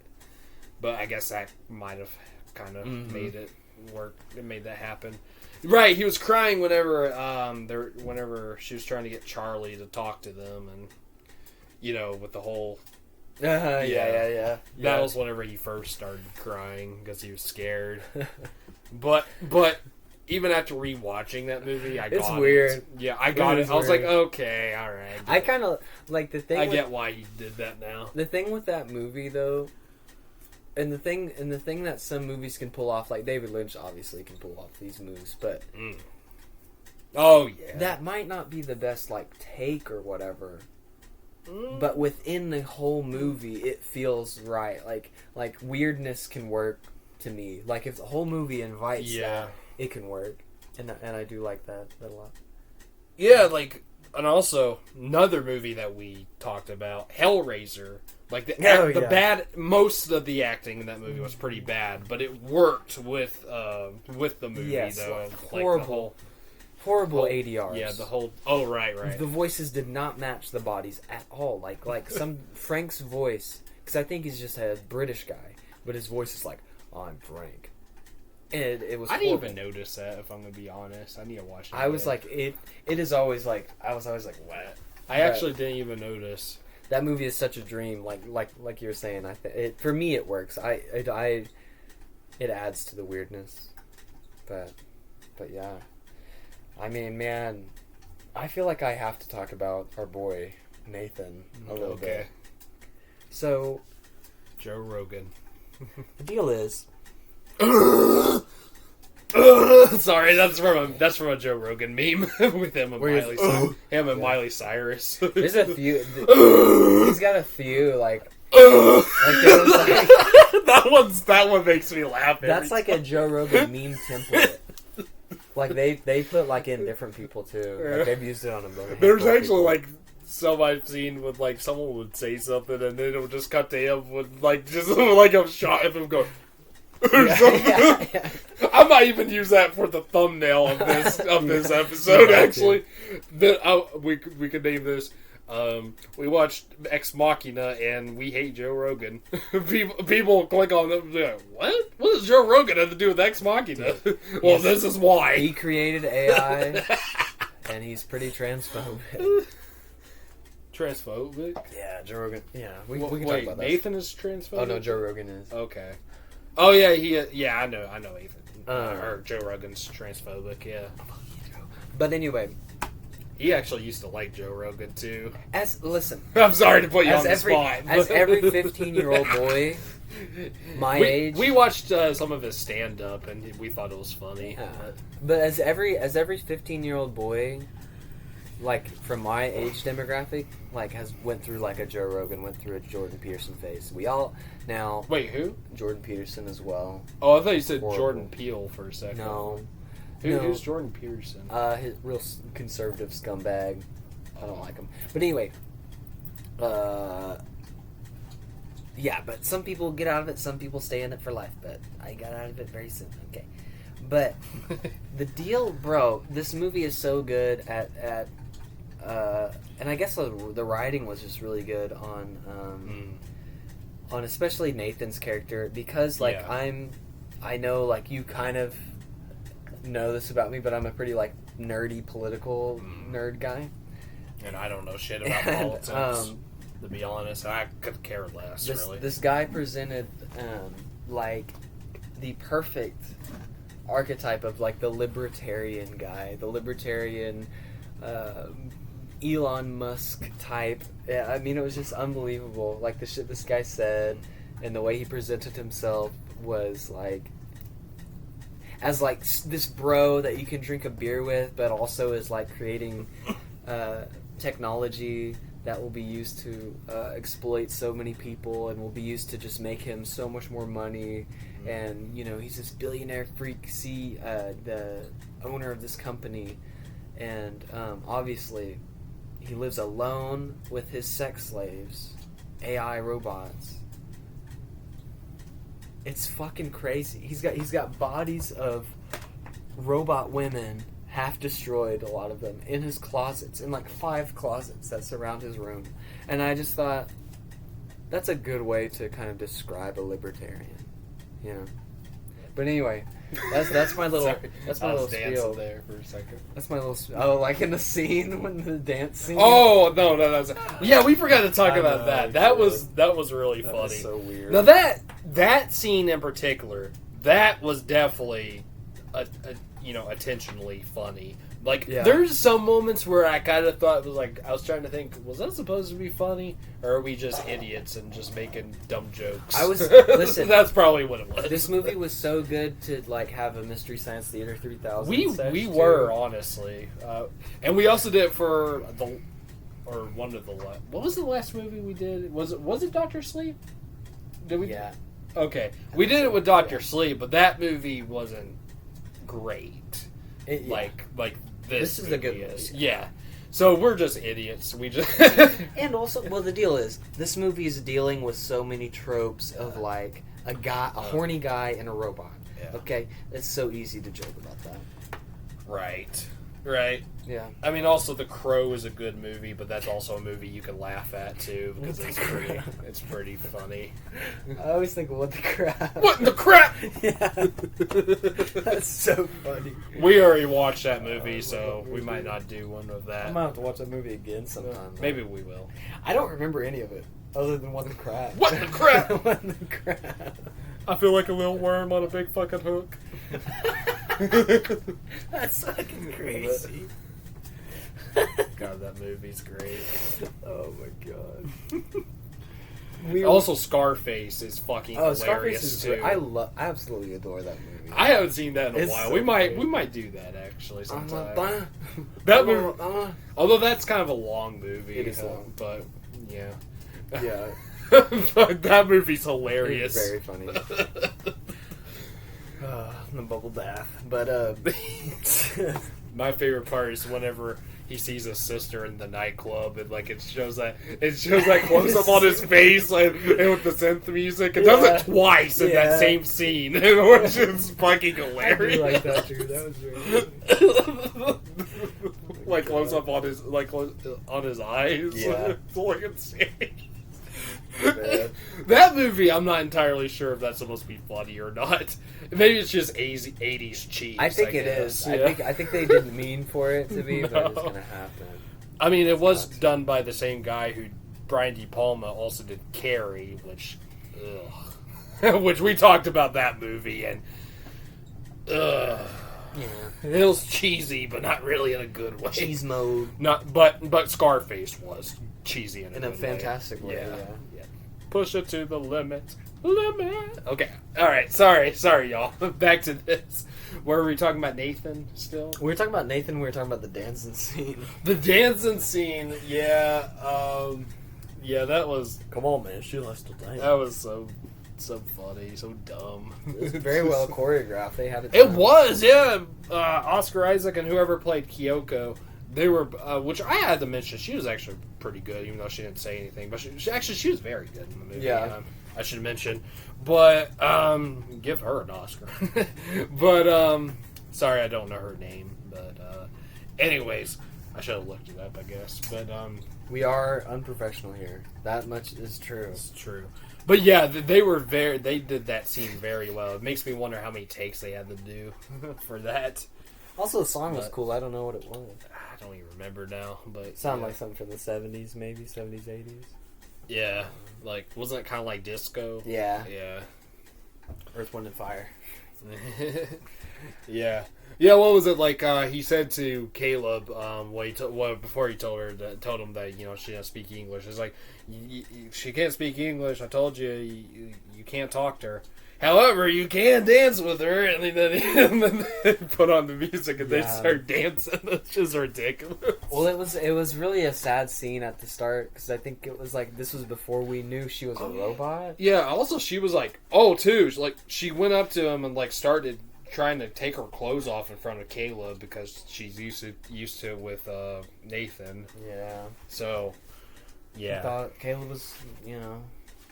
I guess that might have kind of made it work. It made that happen. Right, he was crying whenever she was trying to get Charlie to talk to them, and with the whole. Yeah. That was whenever he first started crying because he was scared. but even after rewatching that movie, I got it's weird. It. Yeah, I got it. I was like, okay, all right. I kind of like the thing. I get why he did that now. The thing with that movie, though, and the thing that some movies can pull off, like David Lynch obviously can pull off these moves, but oh yeah, that might not be the best like take or whatever. But within the whole movie, it feels right. Like weirdness can work to me. Like if the whole movie invites that, it can work, and I do like that a lot. Yeah, like, and also another movie that we talked about, Hellraiser. Like the bad, most of the acting in that movie was pretty bad, but it worked with the movie though. Like horrible ADRs. Yeah, the whole. Oh, right. The voices did not match the bodies at all. Like some Frank's voice, because I think he's just a British guy, but his voice is like, I'm Frank. And it was. I didn't even notice that. If I'm gonna be honest, I need to watch it. I was like, it is always like, I was always like, what? I actually didn't even notice. That movie is such a dream. Like you were saying, for me it works. It adds to the weirdness, but yeah. I mean, man, I feel like I have to talk about our boy Nathan a little bit. So, Joe Rogan. The deal is, sorry, that's from a Joe Rogan meme with him and Miley Cyrus. There's a few. He's got a few like that one makes me laugh. That's like a Joe Rogan meme template. Like they put like in different people too. Like they've used it on a bunch. There's actually like some I've seen with like someone would say something and then it would just cut to him with like just like a shot of him going. Yeah. I might even use that for the thumbnail of this episode. Actually, we could name this. We watched Ex Machina and we hate Joe Rogan. people click on them and be like, what? What does Joe Rogan have to do with Ex Machina? Well, this is why. He created AI and he's pretty transphobic. Transphobic? Yeah, Joe Rogan. Yeah, we can wait, talk about that. Nathan is transphobic? Oh no, Joe Rogan is. Okay. Oh yeah, I know Nathan. Or Joe Rogan's transphobic, yeah. But anyway, he actually used to like Joe Rogan too. Listen, I'm sorry to put you on the spot. As every 15-year-old boy, age, we watched some of his stand up and we thought it was funny. But as every 15-year-old boy, like from my age demographic, like went through like a Joe Rogan, went through a Jordan Peterson phase. We all now. Wait, who? Jordan Peterson as well. Oh, I thought you said Jordan Peele for a second. No. Who's Jordan Peterson? His real conservative scumbag. I don't like him. But anyway, yeah. But some people get out of it. Some people stay in it for life. But I got out of it very soon. Okay. But the deal, bro, this movie is so good at and I guess the writing was just really good on especially Nathan's character, because like I know like you kind of know this about me, but I'm a pretty like nerdy political nerd guy, and I don't know shit about politics. To be honest, I could care less. Really, this guy presented like the perfect archetype of like the libertarian guy, the libertarian Elon Musk type. Yeah, I mean, it was just unbelievable. Like the shit this guy said, and the way he presented himself was like as like this bro that you can drink a beer with, but also is like creating technology that will be used to exploit so many people and will be used to just make him so much more money. And you know, he's this billionaire freak, the owner of this company, and obviously he lives alone with his sex slaves, AI robots. It's fucking crazy. He's got bodies of robot women, half destroyed, a lot of them, in his closets, in like 5 closets that surround his room. And I just thought, that's a good way to kind of describe a libertarian, you know. But anyway, that's my little that's my little spiel there for a second. That's my little like in the scene when the dance scene. Oh no, that's yeah. We forgot to talk about that. That was really funny. Was so weird. Now that scene in particular, that was definitely intentionally funny. Like there's some moments where I kind of thought it was like, I was trying to think, was that supposed to be funny, or are we just idiots and just making dumb jokes? Listen. That's probably what it was. This movie was so good to like have a Mystery Science Theater 3000. We were honestly, and we also did it for one of the last. What was the last movie we did? Was it Doctor Sleep? Did we? Yeah. Okay, we did it with Doctor Sleep, but that movie wasn't great. Like this is a good movie. Yeah. So we're just idiots. We just and also, well, the deal is this movie is dealing with so many tropes of like a horny guy, and a robot. Yeah. Okay, it's so easy to joke about that. Right. Yeah. I mean, also The Crow is a good movie, but that's also a movie you can laugh at too, because it's pretty funny. I always think, what the crap? What the crap? Yeah. That's so funny. We already watched that movie, so we might not do one of that. I might have to watch that movie again sometime. Maybe we will. I don't remember any of it other than What the Crap. What the crap? What the crap? I feel like a little worm on a big fucking hook. That's fucking crazy. God, that movie's great. Oh my god. Also, Scarface is fucking hilarious Scarface is too. I absolutely adore that movie. I haven't seen that in a while. So we might do that actually sometime. That movie, although that's kind of a long movie. It is long, but yeah. Yeah. That movie's hilarious. It's very funny. The bubble bath. But my favorite part is whenever he sees his sister in the nightclub, and like it shows that close up on his face, and with the synth music. It does it twice in that same scene, which is fucking hilarious. I do like that too. That was very like close up on his on his eyes. Yeah. It's like insane. That movie, I'm not entirely sure if that's supposed to be funny or not. Maybe it's just 80s cheese. I think it is. Yeah. I think they didn't mean for it to be, but it's gonna happen. I mean, it was done by the same guy who Brian De Palma also did Carrie, which we talked about that movie, and yeah, it was cheesy, but not really in a good way. Cheese mode. But Scarface was cheesy in a fantastic way. Yeah. Push it to the limit. Okay. All right. Sorry, y'all. Back to this. Where were we talking about Nathan still? We were talking about Nathan. We were talking about the dancing scene. The dancing scene. Yeah. Yeah. That was. Come on, man. She likes to dance. That was so funny. So dumb. It was very well choreographed. They had it. It was. Yeah. Oscar Isaac and whoever played Kyoko. They were, which I had to mention, she was actually pretty good, even though she didn't say anything. But she was very good in the movie. Yeah. I should mention. But give her an Oscar. But sorry, I don't know her name. But anyways, I should have looked it up, I guess. But we are unprofessional here. That much is true. it's true. But yeah, they did that scene very well. It makes me wonder how many takes they had to do for that. Also, the song was cool. I don't know what it was. I don't even remember now, but It sounded like something from the 70s, maybe 70s, 80s. yeah, like wasn't it kind of like disco? Yeah. Yeah. Earth, Wind, and Fire. Yeah. Yeah, what was it like? He said to Caleb, before he told him that she doesn't speak English. It's like she can't speak English. I told you, you can't talk to her. However, you can dance with her, and then they put on the music and they start dancing. It's just ridiculous. Well, it was really a sad scene at the start because I think it was like this was before we knew she was a robot. Yeah. Also, she was like, "Oh, too." She went up to him and like started trying to take her clothes off in front of Caleb because she's used to it with Nathan. Yeah. So, yeah. I thought Caleb was,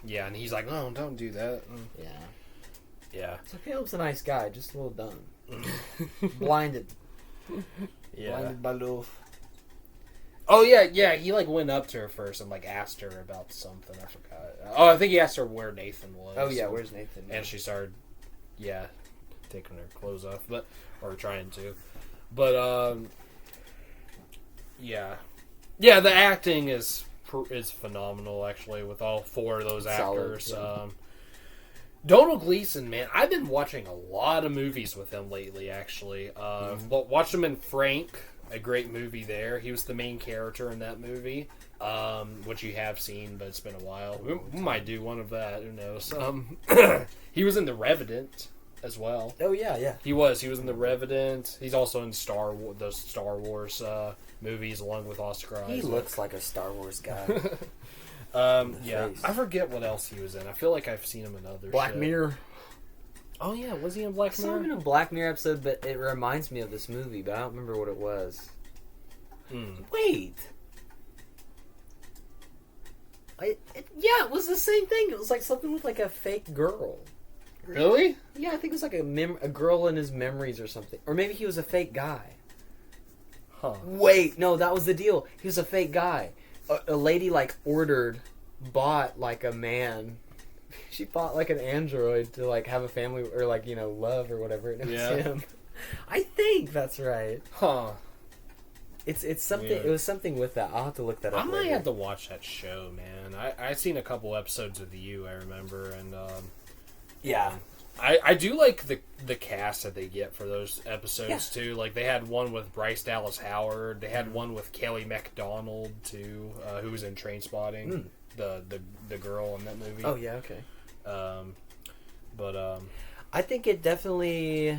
Yeah, and he's like, "No, don't do that." Yeah. Yeah. So Caleb's a nice guy, just a little dumb. Blinded. Yeah. Blinded by love. Oh yeah. He like went up to her first and like asked her about something. I forgot. Oh, I think he asked her where Nathan was. Oh yeah, where's Nathan? And she started, taking her clothes off, or trying to, but yeah. The acting is phenomenal actually with all four of those actors. Solid, yeah. Donald Gleason, man, I've been watching a lot of movies with him lately, actually. Watched him in Frank, a great movie there. He was the main character in that movie, which you have seen, but it's been a while. We might do one of that, who knows. He was in The Revenant as well. Oh, yeah. He was in The Revenant. He's also in those Star Wars movies, along with Oscar Isaac. He looks like a Star Wars guy. Yeah, I forget what else he was in. I feel like I've seen him in other Black shit. Mirror. Oh yeah, was he in Black Mirror? I saw him in a Black Mirror episode, but it reminds me of this movie, but I don't remember what it was. Wait. It was the same thing. It was like something with like a fake girl. Really? Yeah, I think it was like a girl in his memories or something. Or maybe he was a fake guy. Huh. Wait, no, that was the deal. He was a fake guy. A lady like bought like a man. She bought like an android to like have a family or like love or whatever. And it was him. I think that's right. Huh. It's something. Weird. It was something with that. I'll have to look that up. I might later. have to watch that show, man. I seen a couple episodes with you, I remember, and Yeah. I do like the cast that they get for those episodes too. Like they had one with Bryce Dallas Howard. They had one with Kelly MacDonald too, who was in Trainspotting, the girl in that movie. Oh yeah, okay. But I think it definitely.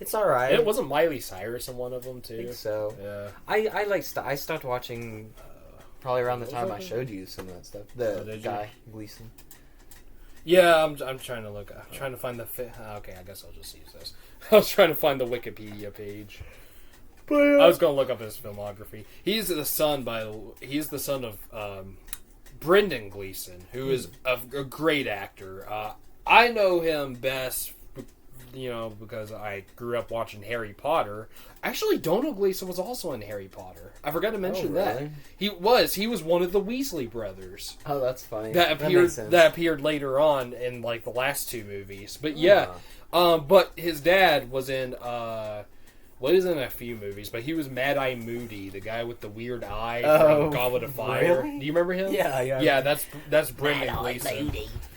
It's all right. it wasn't Miley Cyrus in one of them too. I think so. Yeah. I stopped watching probably around the time I showed you some of that stuff. The guy Gleason. Yeah, I'm trying to look. I'm trying to find the. Okay, I guess I'll just use this. I was trying to find the Wikipedia page. But, I was going to look up his filmography. He's the son of Brendan Gleeson, who is a great actor. I know him best, because I grew up watching Harry Potter. Actually, Donald Gleason was also in Harry Potter. I forgot to mention that. He was one of the Weasley brothers. Oh, that's funny. That appeared later on in like the last two movies. But yeah, but his dad was in he's in a few movies, but he was Mad Eye Moody, the guy with the weird eye from Goblet of Fire. Really? Do you remember him? Yeah. Yeah, that's Brendan Gleeson.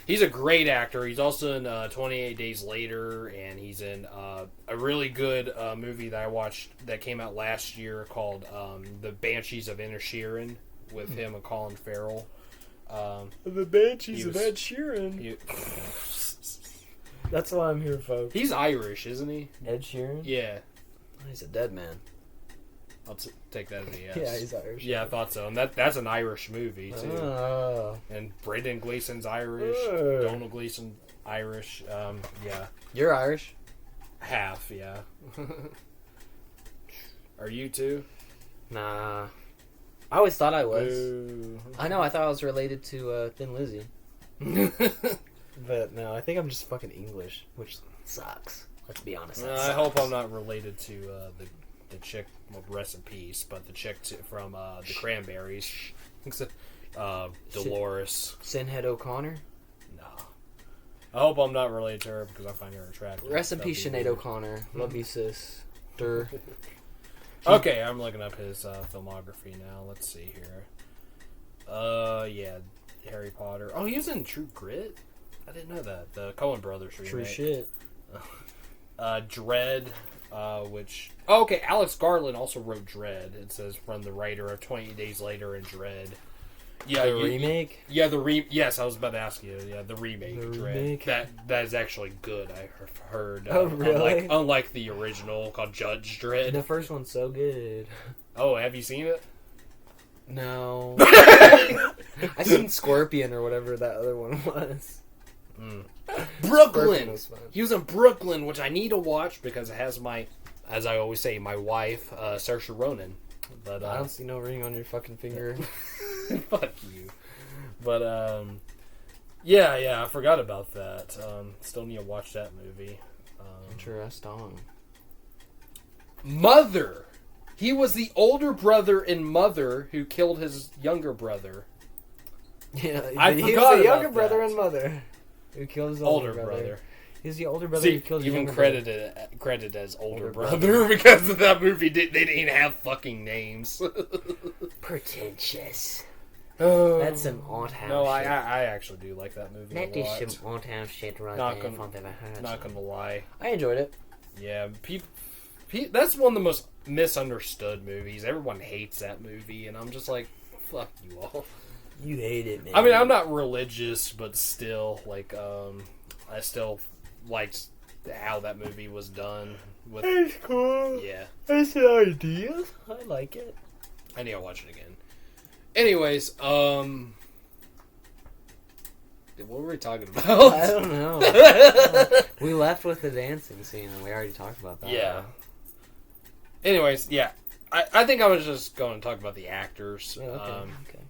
He's a great actor. He's also in 28 Days Later, and he's in a really good movie that I watched that came out last year called The Banshees of Inisherin with him and Colin Farrell. The Banshees of Ed Sheeran. That's why I'm here, folks. He's Irish, isn't he? Ed Sheeran? Yeah. He's a dead man. I'll take that as a yes. Yeah, he's Irish. Yeah, I thought so. And that's an Irish movie, too. Oh. And Brendan Gleeson's Irish. Donald Gleeson, Irish. Yeah. You're Irish? Half, yeah. Are you too? Nah. I always thought I was. Boo. I know, I thought I was related to Thin Lizzy. But no, I think I'm just fucking English, which sucks. Let's be honest. I hope I'm not related to the chick. Well, rest in peace, but the chick from the Cranberries, Dolores Sinhead O'Connor. No, I hope I'm not related to her because I find her attractive. Rest in peace, Sinead O'Connor. Love you, sis. Okay, I'm looking up his filmography now. Let's see here. Yeah, Harry Potter. Oh, he was in True Grit. I didn't know that. The Coen Brothers remake. True shit. Dread, which... Oh, okay, Alex Garland also wrote Dread. It says from the writer of 20 Days Later and Dread. Yeah, the remake? Yeah, yes, I was about to ask you. Yeah, the remake. Dread. That is actually good, I heard. Oh, really? Unlike the original called Judge Dredd. The first one's so good. Oh, have you seen it? No. I seen Scorpion or whatever that other one was. Brooklyn. He was in Brooklyn, which I need to watch because it has my, as I always say, my wife, Saoirse Ronan. But I don't see no ring on your fucking finger. Fuck you. But yeah, I forgot about that. Still need to watch that movie. Interesting. Mother. He was the older brother in Mother who killed his younger brother. Yeah, I he forgot was the younger about brother that. and Mother who killed his older brother. He's the older brother who killed his younger brother. Credited as older brother because of that movie. They didn't have fucking names. Pretentious. Oh, That's some odd house no, shit. I actually do like that movie That a is lot. some odd house shit right Not there. gonna- Not gonna lie. I enjoyed it. Yeah, that's one of the most misunderstood movies. Everyone hates that movie, and I'm just like, fuck you all. You hate it, man. I mean, I'm not religious, but still, like, I still liked how that movie was done. It's cool. Yeah. It's an idea. I like it. I need to watch it again. Anyways, what were we talking about? I don't know. We left with the dancing scene, and we already talked about that. Yeah. Anyways, yeah. I think I was just going to talk about the actors. Oh, okay. Okay.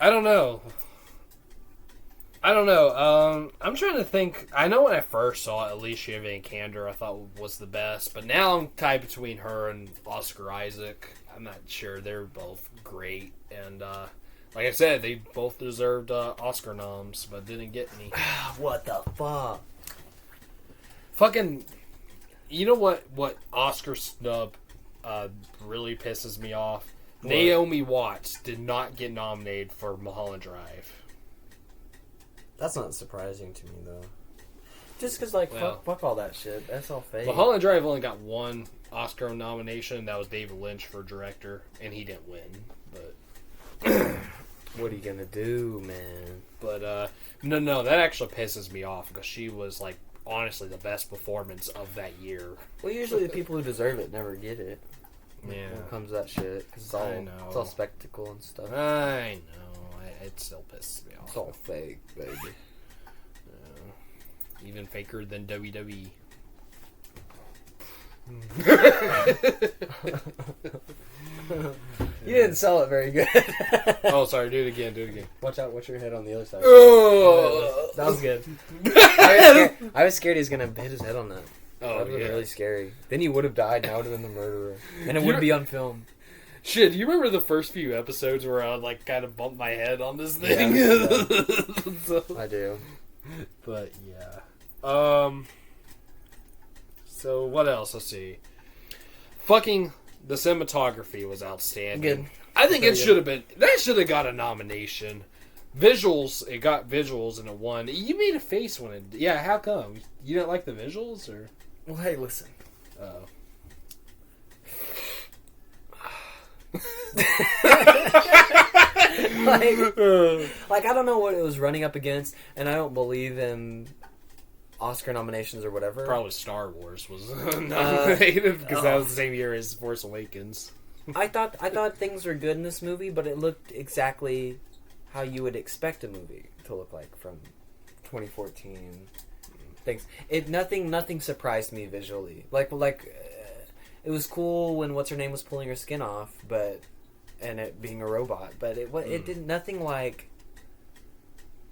I don't know. I'm trying to think. I know when I first saw Alicia Vikander, I thought was the best, but now I'm tied between her and Oscar Isaac. I'm not sure. They're both great, and like I said, they both deserved Oscar noms, but didn't get any. What the fuck? Fucking, you know what Oscar snub really pisses me off? What? Naomi Watts did not get nominated for Mulholland Drive. That's not surprising to me, though. Just because, like, fuck all that shit. That's all fake. Mulholland Drive only got one Oscar nomination. That was David Lynch for director, and he didn't win. But what are you gonna do, man? But no, that actually pisses me off because she was like honestly the best performance of that year. Well, usually the people who deserve it never get it. Yeah, when it comes to that shit, because it's all spectacle and stuff. I know. It still pisses me off. It's all fake, baby. Even faker than WWE. You didn't sell it very good. Oh, sorry. Do it again. Watch out. Watch your head on the other side. Oh, that was good. I was scared he was going to hit his head on that. Oh, that would have been really scary. Then he would have died, and I would have been the murderer. And it would be on film. Shit, do you remember the first few episodes where I would, like, kind of bump my head on this thing? Yeah. So, I do. But, yeah. So, what else? Let's see. Fucking the cinematography was outstanding. Good. I think it should have been... That should have got a nomination. Visuals, it got visuals and it won. You made a face when it... Yeah, how come? You didn't like the visuals, or... Well, hey, listen. Oh. like, I don't know what it was running up against, and I don't believe in Oscar nominations or whatever. Probably Star Wars was nominated because that was the same year as Force Awakens. I thought things were good in this movie, but it looked exactly how you would expect a movie to look like from 2014. Things. Nothing surprised me visually. It was cool when what's her name was pulling her skin off, and it being a robot. But it did nothing like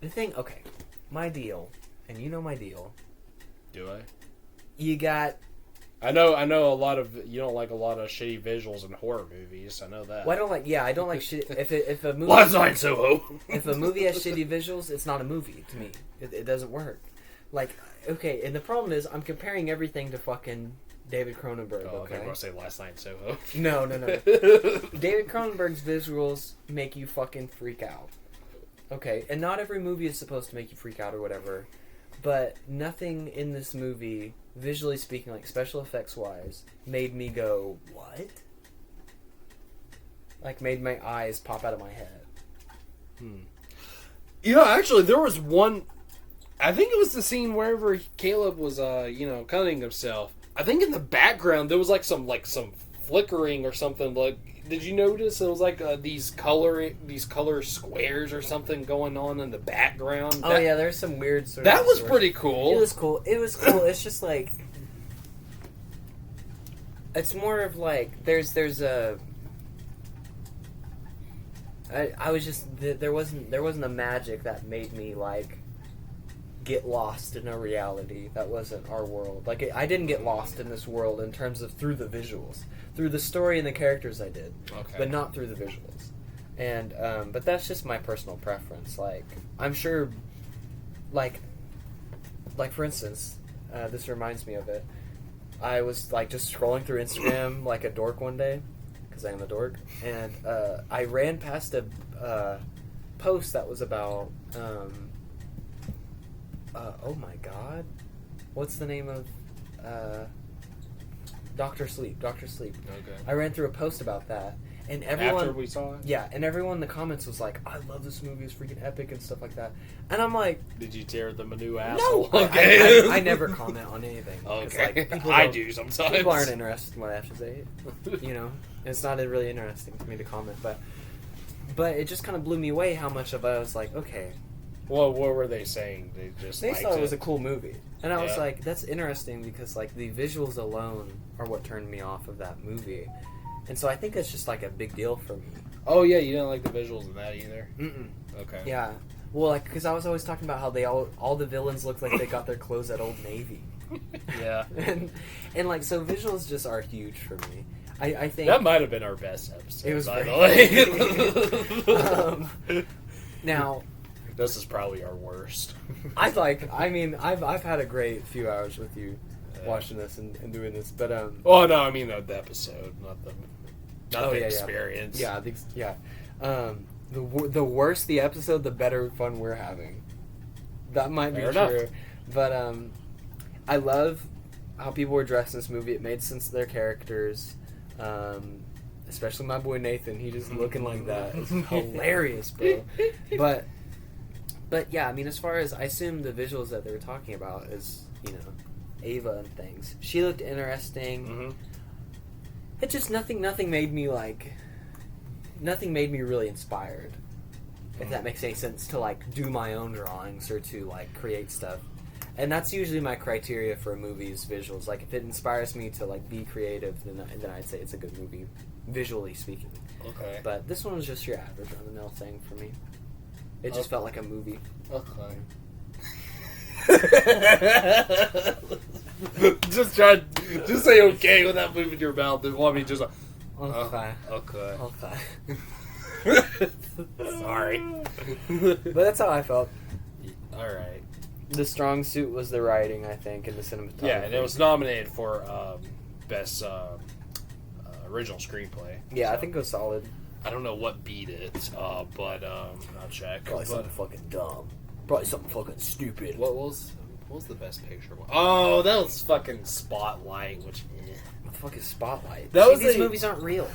The thing, okay, my deal, and you know my deal. Do I? You got... I know you don't like a lot of shitty visuals in horror movies. I know that. Well, I don't like shit. If a movie... Last Night in Soho. If a movie has shitty visuals, it's not a movie to me. It doesn't work. Like, okay, and the problem is, I'm comparing everything to fucking David Cronenberg, Oh, okay? I was going to say Last Night in Soho. No. David Cronenberg's visuals make you fucking freak out. Okay, and not every movie is supposed to make you freak out or whatever, but nothing in this movie, visually speaking, like special effects wise, made me go, what? Like, made my eyes pop out of my head. Yeah, actually, there was one... I think it was the scene wherever Caleb was, cutting himself. I think in the background there was like some flickering or something. Like, did you notice it was like these color squares or something going on in the background? Oh yeah, there's some weird sort that of... was pretty cool. It was cool. It's just like... It's more of like... There's a... I was just... There wasn't a magic that made me like... get lost in a reality that wasn't our world. Like, I didn't get lost in this world in terms of through the visuals. Through the story and the characters I did. Okay. But not through the visuals. And, but that's just my personal preference. Like, I'm sure, like for instance, this reminds me of it. I was, like, just scrolling through Instagram like a dork one day, because I am a dork, and, I ran past a, post that was about, oh my god. What's the name of... Dr. Sleep. Okay. I ran through a post about that, and everyone... After we saw it? Yeah, and everyone in the comments was like, I love this movie, it's freaking epic and stuff like that. And I'm like... Did you tear them a new asshole? No! Okay. I never comment on anything. Okay. Like, I do sometimes. People aren't interested in what I have to say. You know? It's not really interesting for me to comment, but it just kind of blew me away how much of I was like, okay... Well, what were they saying? They thought it was a cool movie. And I was Yeah. like, that's interesting because, like, the visuals alone are what turned me off of that movie. And so I think it's just, like, a big deal for me. Oh, yeah, you didn't like the visuals in that either? Mm-mm. Okay. Yeah. Well, like, because I was always talking about how they all the villains looked like they got their clothes at Old Navy. Yeah. and, like, so visuals just are huge for me. I think... That might have been our best episode, It was by very the way. Now... This is probably our worst. I've had a great few hours with you watching this and doing this, but Oh no, I mean the episode, not the experience. Yeah, the worse the episode, the better fun we're having. That might be Fair true, enough. but I love how people were dressed in this movie. It made sense to their characters. Especially my boy Nathan, he just looking like that. It's hilarious, bro. But yeah, I mean, as far as I assume the visuals that they were talking about is, you know, Ava and things. She looked interesting. Mm-hmm. It just nothing made me really inspired. If that makes any sense, to like do my own drawings or to like create stuff. And that's usually my criteria for a movie's visuals. Like, if it inspires me to like be creative, then I'd say it's a good movie, visually speaking. Okay. But this one was just your average run-of-the-mill thing for me. It just felt like a movie. Okay. just say okay without moving your mouth. Then want me just like, Okay. okay. Okay. Sorry. But that's how I felt. All right. The strong suit was the writing, I think, and the cinematography. Yeah, and it was nominated for best original screenplay. Yeah, so. I think it was solid. I don't know what beat it, but I'll check. Probably something fucking dumb. Probably something fucking stupid. What was the best picture one? Oh, that was fucking Spotlight, which... What the fuck is Spotlight? These movies aren't real.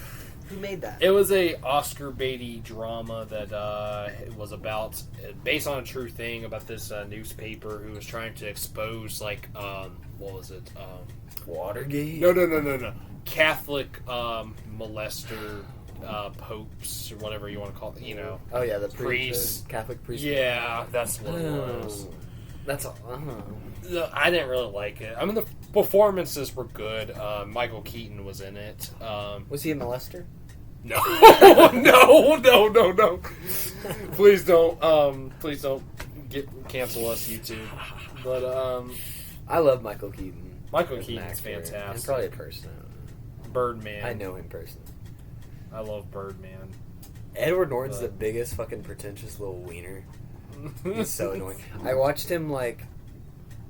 Who made that? It was a Oscar baity drama that it was about, based on a true thing, about this newspaper who was trying to expose, like, what was it? Watergate? No. Catholic molester popes, or whatever you want to call it, you know. Oh, yeah, the priests. Catholic priests. Yeah, that's what it was. That's all. I didn't really like it. I mean, the performances were good. Michael Keaton was in it. Was he a molester? No. No. Please don't cancel us, YouTube. But I love Michael Keaton. Michael as an Keaton's actor, fantastic. And probably a person. Birdman. I know him personally. I love Birdman. Edward Norton's the biggest fucking pretentious little wiener. He's so annoying. I watched him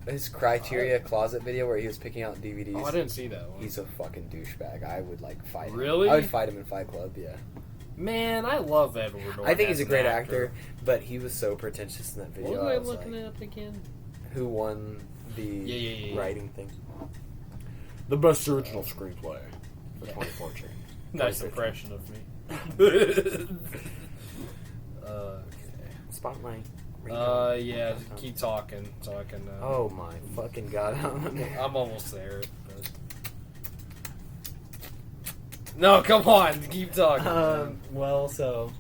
his Criteria closet video where he was picking out DVDs. Oh, I didn't see that one. He's a fucking douchebag. I would fight him. Really? I would fight him in Fight Club. Yeah. Man, I love Edward Norton. I think he's as a great an actor, but he was so pretentious in that video. What was I looking at again? Who won the writing thing? The best original screenplay for 2014. Nice impression of me. Okay. Spotlight. Yeah, keep talking so I can... oh my fucking god. I'm almost there. But... No, come on, keep talking. Well, so...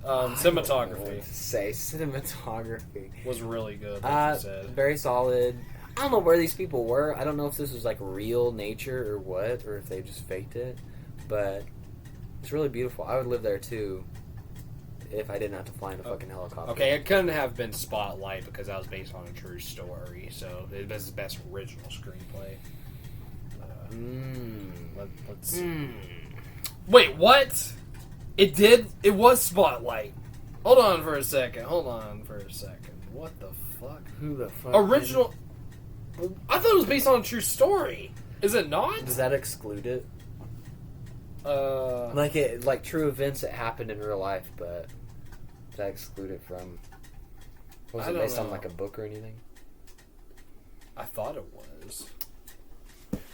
cinematography. Cinematography. Was really good, like you said. Very solid. I don't know where these people were. I don't know if this was real nature or what, or if they just faked it. But it's really beautiful. I would live there too if I didn't have to fly in a fucking helicopter. Okay, it couldn't have been Spotlight because that was based on a true story. So it was the best original screenplay. Let's Wait, what? It did? It was Spotlight. Hold on for a second. What the fuck? Who the fuck? Original. I thought it was based on a true story. Is it not? Does that exclude it? Like true events that happened in real life, but does that exclude it from? Was it based on a book or anything? I thought it was.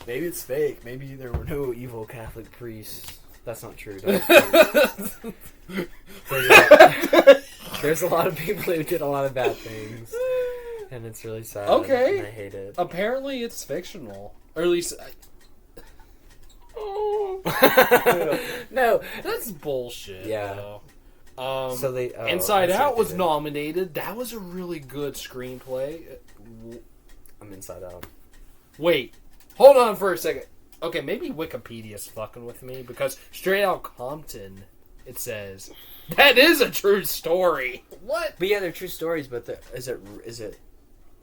Maybe it's fake. Maybe there were no evil Catholic priests. That's not true. There's a lot of people who did a lot of bad things, and it's really sad. Okay, and I hate it. Apparently, it's fictional, or at least. No, that's bullshit. Yeah. So they Inside Out was nominated. That was a really good screenplay. I'm Inside Out. Wait, hold on for a second. Okay, maybe Wikipedia's fucking with me because Straight Outta Compton, it says that is a true story. What? But yeah, they're true stories. But is it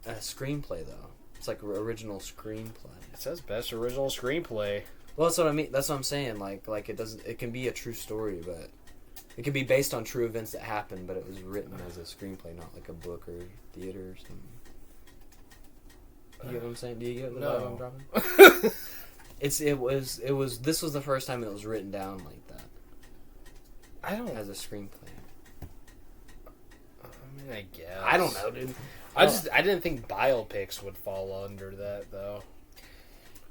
a screenplay though? It's original screenplay. It says best original screenplay. Well, that's what I mean. That's what I'm saying. Like it doesn't. It can be a true story, but it can be based on true events that happened. But it was written as a screenplay, not like a book or theater or something. You get what I'm saying? Do you get what I'm dropping? It was. This was the first time it was written down like that. I don't as a screenplay. I mean, I guess. I don't know, dude. I didn't think biopics would fall under that though.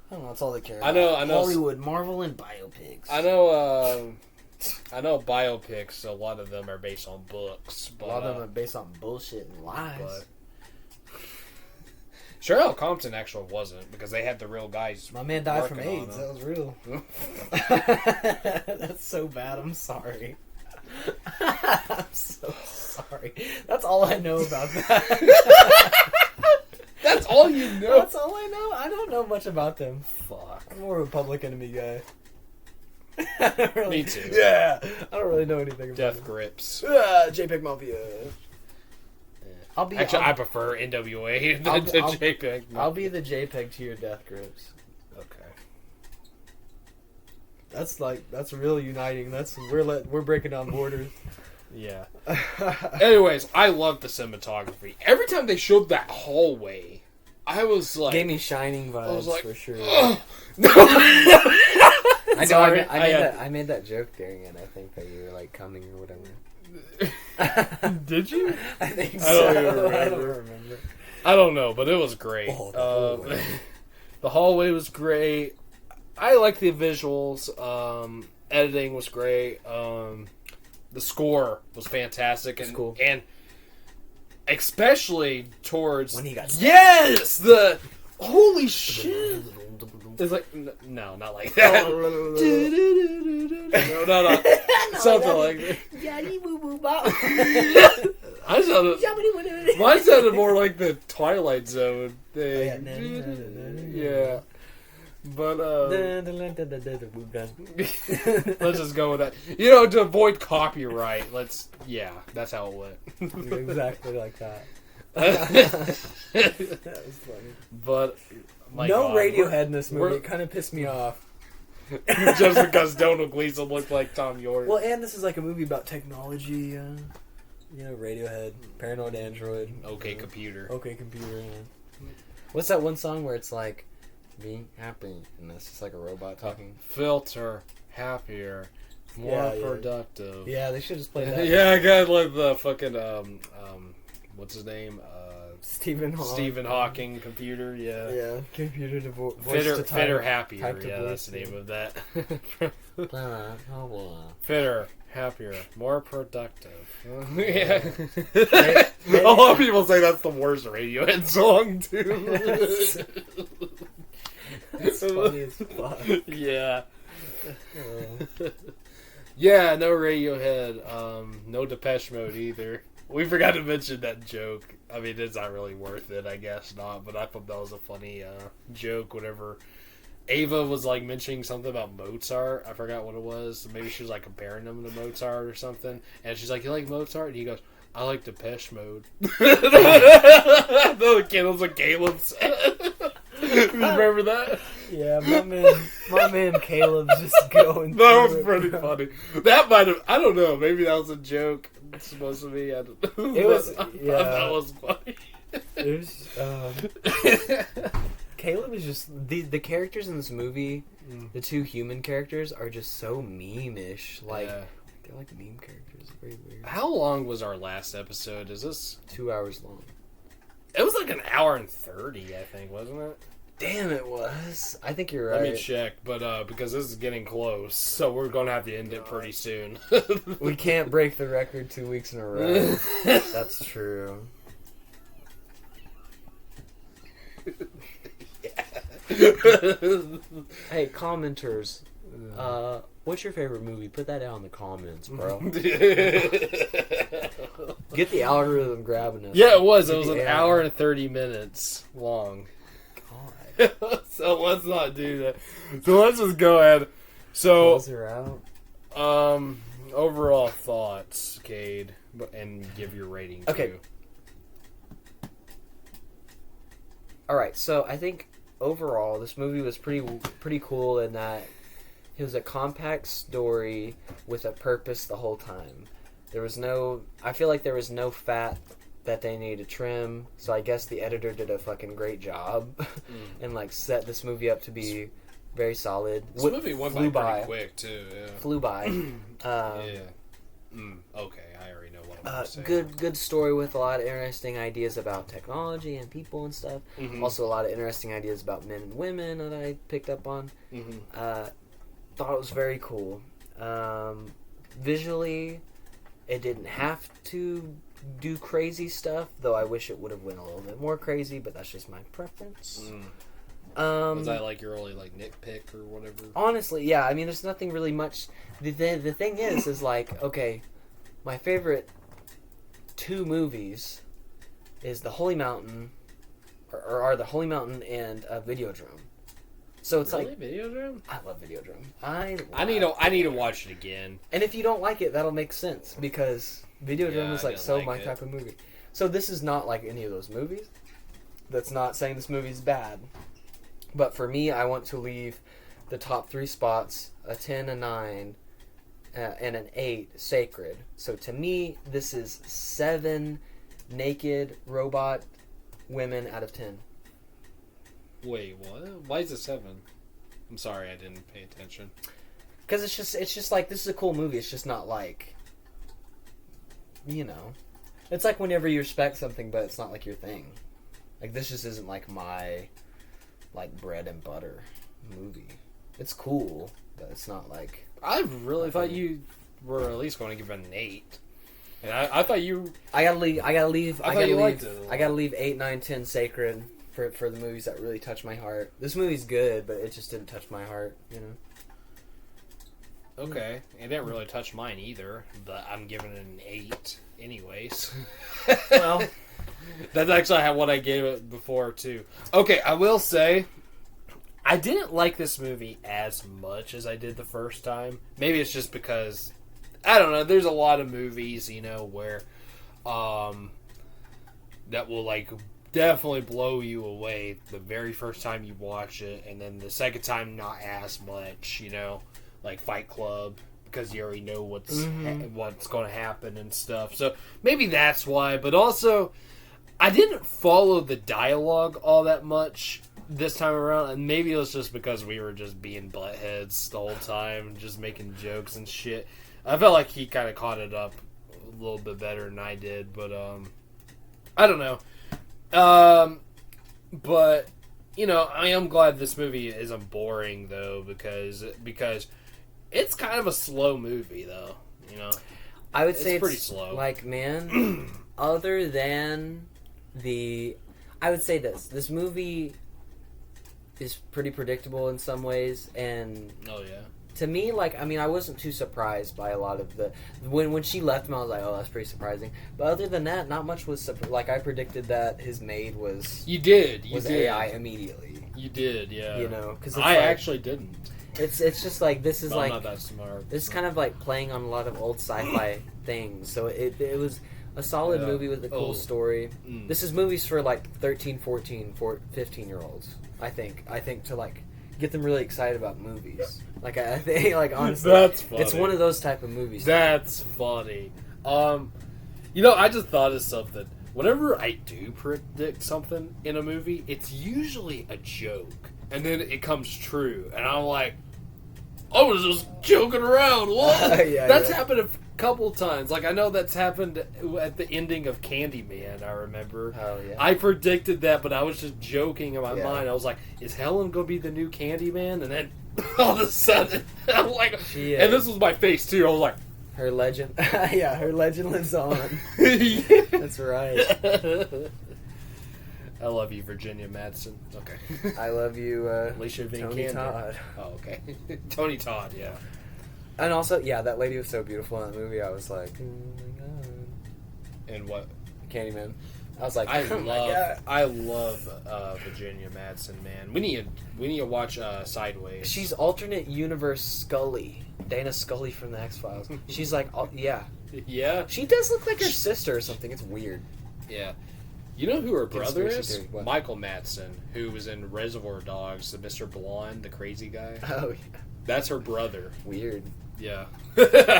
I don't know. That's all they care about. I know. Hollywood, Marvel, and biopics. I know biopics. A lot of them are based on books. But, a lot of them are based on bullshit and lies. But Sherlock Compton actually wasn't because they had the real guys. My man died from AIDS. That was real. That's so bad. I'm sorry. I'm so sorry. That's all I know about that. That's all you know? That's all I know. I don't know much about them. Fuck. I'm more of a Public Enemy guy. Me too. Yeah. I don't really know anything about Death Grips. JPEG Mafia. I prefer NWA than JPEG. I'll be the JPEG to your Death Grips. Okay. That's real uniting. We're breaking down borders. Yeah. Anyways, I love the cinematography. Every time they showed that hallway, I was like, gave me Shining vibes for sure. I made that joke during it. I think that you were like coming or whatever. Did you? I think so. I don't remember. I don't know, but it was great. The hallway was great. I like the visuals. Editing was great. The score was fantastic, and cool. And especially towards when he got the holy shit. It's like no, not like that. no. Something like that. Mine sounded more like the Twilight Zone thing. Yeah. But let's just go with that. To avoid copyright, that's how it went. Exactly like that. That was funny. But Radiohead in this movie. It kind of pissed me off. Just because Donald Gleason looked like Tom York. Well, and this is like a movie about technology. Radiohead, Paranoid Android. Okay, computer. Okay, computer. Yeah. What's that one song where it's like, be happy, and it's just like a robot talking? Filter, happier, more productive. Yeah, they should just play that. Yeah, I got like the fucking what's his name? Stephen Hawking computer. Yeah, computer to voice fitter, to type, fitter, happier. type to Yeah, voice, that's the name of that. Oh, fitter, happier, more productive. Yeah. A lot of people say that's the worst Radiohead song too. That's funny as fuck. Yeah. Yeah, no Radiohead. No Depeche Mode either. We forgot to mention that joke. I mean, it's not really worth it, I guess not, but I thought that was a funny joke whenever Ava was like mentioning something about Mozart. I forgot what it was. Maybe she was like comparing them to Mozart or something. And she's like, "You like Mozart?" And he goes, "I like Depeche Mode." The Candles of Caleb said. Remember that? Yeah, my man Caleb's just going. That was pretty funny. That might have. I don't know. Maybe that was a joke. It's supposed to be. I don't know. It was. Yeah, that was funny. It was. Caleb is just the characters in this movie. The two human characters are just so meme-ish. Like they're like meme characters. Very weird. How long was our last episode? Is this 2 hours long? It was like an hour and 30, I think, wasn't it? Damn, it was. I think you're right. Let me check, but because this is getting close, so we're going to have to end it pretty soon. We can't break the record 2 weeks in a row. That's true. Hey, commenters. What's your favorite movie? Put that down in the comments, bro. Get the algorithm grabbing us. Yeah, it was. It was an hour and 30 minutes long. God. So let's not do that. So let's just go ahead. So close her out. Overall thoughts, Cade, and give your rating. Okay. Too. All right. So I think overall this movie was pretty cool in that it was a compact story with a purpose the whole time. I feel like there was no fat that they needed to trim, so I guess the editor did a fucking great job and like set this movie up to be very solid. This movie went by pretty quick too. Yeah. Flew by. Okay, I already know what I'm going to say. Good story with a lot of interesting ideas about technology and people and stuff. Mm-hmm. Also a lot of interesting ideas about men and women that I picked up on. Mm-hmm. Thought it was very cool. Visually, it didn't have to do crazy stuff, though I wish it would have went a little bit more crazy, but that's just my preference. Was that like your only like nitpick or whatever? Honestly, yeah. I mean, there's nothing really much. The thing is like, okay, my favorite two movies is The Holy Mountain, or are The Holy Mountain and Videodrome. So it's really? Like Videodrome? I love Videodrome. I need to watch it again. And if you don't like it, that'll make sense because Videodrome is like my type of movie. So this is not like any of those movies. That's not saying this movie's bad. But for me, I want to leave the top 3 spots, a 10, a 9, and an 8 sacred. So to me, this is 7 naked robot women out of 10. Wait, what? Why is it 7? I'm sorry, I didn't pay attention. Because it's just like, this is a cool movie. It's just not like, it's like whenever you respect something, but it's not like your thing. Like, this just isn't like my, like, bread and butter movie. It's cool, but it's not like... I really thought you were at least going to give it an 8. And I thought you... I gotta leave 8, 9, 10 sacred for the movies that really touch my heart. This movie's good, but it just didn't touch my heart, Okay. It didn't really touch mine either, but I'm giving it an 8 anyways. Well... That's actually what I gave it before, too. Okay, I will say, I didn't like this movie as much as I did the first time. Maybe it's just because, I don't know, there's a lot of movies, where that will, like, definitely blow you away the very first time you watch it, and then the second time not as much, like Fight Club, because you already know what's going to happen and stuff. So maybe that's why, but also I didn't follow the dialogue all that much this time around, and maybe it was just because we were just being buttheads the whole time, just making jokes and shit. I felt like he kind of caught it up a little bit better than I did, but I don't know. But I am glad this movie isn't boring though, because it's kind of a slow movie though. I would say it's pretty slow. Like, man, other than I would say this movie is pretty predictable in some ways, and to me, like, I mean, I wasn't too surprised by a lot of when she left him. I was like, oh, that's pretty surprising. But other than that, not much was like, I predicted that his maid was you did AI immediately. You did, yeah. Because I actually didn't. It's just like, this is I'm not that smart. This is kind of like playing on a lot of old sci-fi things. So it was a solid movie with a cool story. This is movies for like 13, 14, 15-year-olds. I think to like get them really excited about movies. Like, I think, like, honestly, that's funny. It's one of those type of movies. That's funny. I just thought of something. Whenever I do predict something in a movie, it's usually a joke, and then it comes true, and I'm like, I was just joking around. What? That's happened a couple times. Like, I know that's happened at the ending of Candyman, I remember. Oh, yeah. I predicted that, but I was just joking in my mind. I was like, is Helen going to be the new Candyman? And then all of a sudden, I'm like, and this was my face, too. I was like, her legend. Yeah, her legend lives on. That's right. I love you, Virginia Madsen. Okay. I love you, Alicia Tony Todd. Oh, okay. Tony Todd, yeah. And also, yeah, that lady was so beautiful in that movie. I was like, oh my god. And what? Candyman. I was like, I love Virginia Madsen, man. We need to watch Sideways. She's alternate universe Scully, Dana Scully from the X-Files. She's like, yeah. She does look like her sister or something. It's weird. Yeah. You know who her brother is? What? Michael Madsen, who was in Reservoir Dogs, the Mr. Blonde, the crazy guy. Oh, yeah. That's her brother. Weird. Yeah.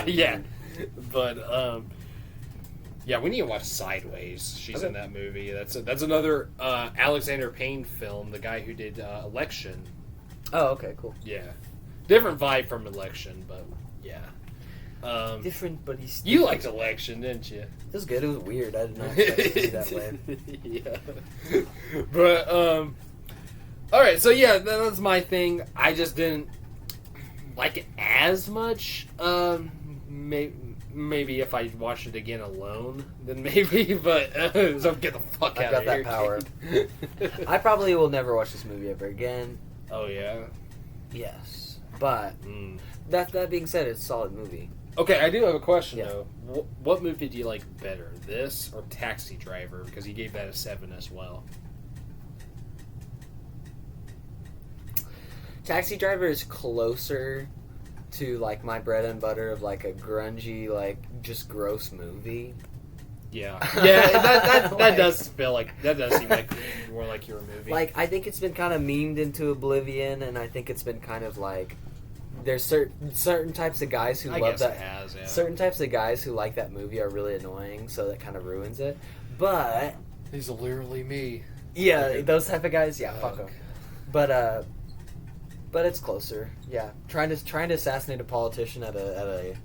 Yeah. But, yeah, we need to watch Sideways. She's in that movie. That's another Alexander Payne film, the guy who did Election. Oh, okay, cool. Yeah. Different vibe from Election, but yeah. Different, but he's... You liked Election, didn't you? It was good. It was weird. I did not expect it to be that way. Yeah. But, alright, so yeah, that's my thing. I just didn't like it as much. Maybe if I watched it again alone, then maybe, but so get the fuck out of here. I've got that power. I probably will never watch this movie ever again. Oh, yeah? Yes. But, that being said, it's a solid movie. Okay, I do have a question, though. What movie do you like better, this or Taxi Driver? Because you gave that a 7 as well. Taxi Driver is closer to, like, my bread and butter of, like, a grungy, like, just gross movie. Yeah. Yeah, that like, does feel like, that does seem like more like your movie. Like, I think it's been kind of memed into oblivion, and I think it's been kind of, like, there's certain types of guys who love that. Certain types of guys who like that movie are really annoying, so that kind of ruins it. But these are literally me. Yeah, those type of guys. Yeah, fuck them. But it's closer. Yeah, trying to assassinate a politician at a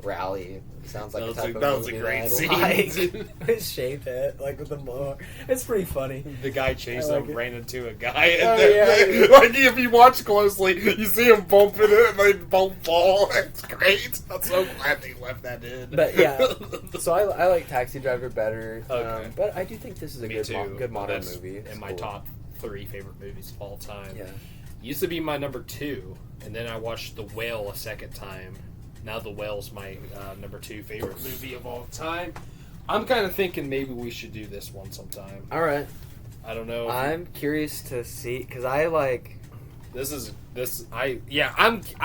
rally sounds like that was a great scene. His shaved head, like with the mohawk. It's pretty funny. The guy chased him, ran into a guy. Oh, and like if you watch closely, you see him bumping it, and they both fall. It's great. I'm so glad they left that in. But yeah, so I like Taxi Driver better. Okay. But I do think this is a good modern movie. It's in my top 3 favorite movies of all time. Yeah, used to be my number 2, and then I watched The Whale a second time. Now The Whale's my number 2 favorite movie of all time. I'm kind of thinking maybe we should do this one sometime. All right. I don't know. I'm curious to see, because I I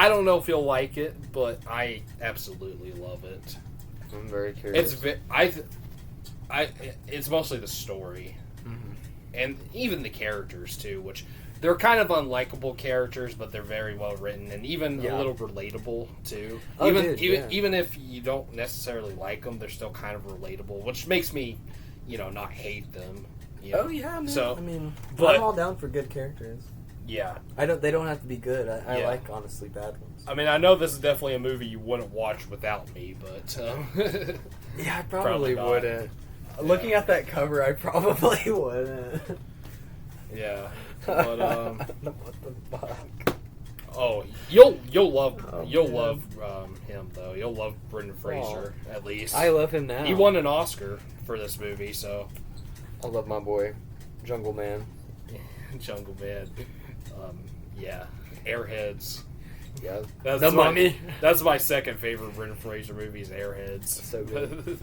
don't know if you'll like it, but I absolutely love it. I'm very curious. It's mostly the story, Mm-hmm. and even the characters too, which they're kind of unlikable characters, but they're very well written and even a little relatable too. Oh, Even if you don't necessarily like them, they're still kind of relatable, which makes me, not hate them. Oh yeah, man. So, I mean, but- I'm all down for good characters. Yeah. They don't have to be good. I Yeah. like honestly bad ones. I mean, I know this is definitely a movie you wouldn't watch without me, but Yeah, I Probably probably not. wouldn't. Looking at that cover, I probably wouldn't. yeah. But What the fuck? oh, you'll love Oh, you'll man. love him though. You'll love Brendan Fraser at least. I love him now. He won an Oscar for this movie, so I love my boy, Jungle Man. Jungle Man. Yeah, Airheads. Yeah, That's The my, Mummy. That's my second favorite Brendan Fraser movie is Airheads. So good.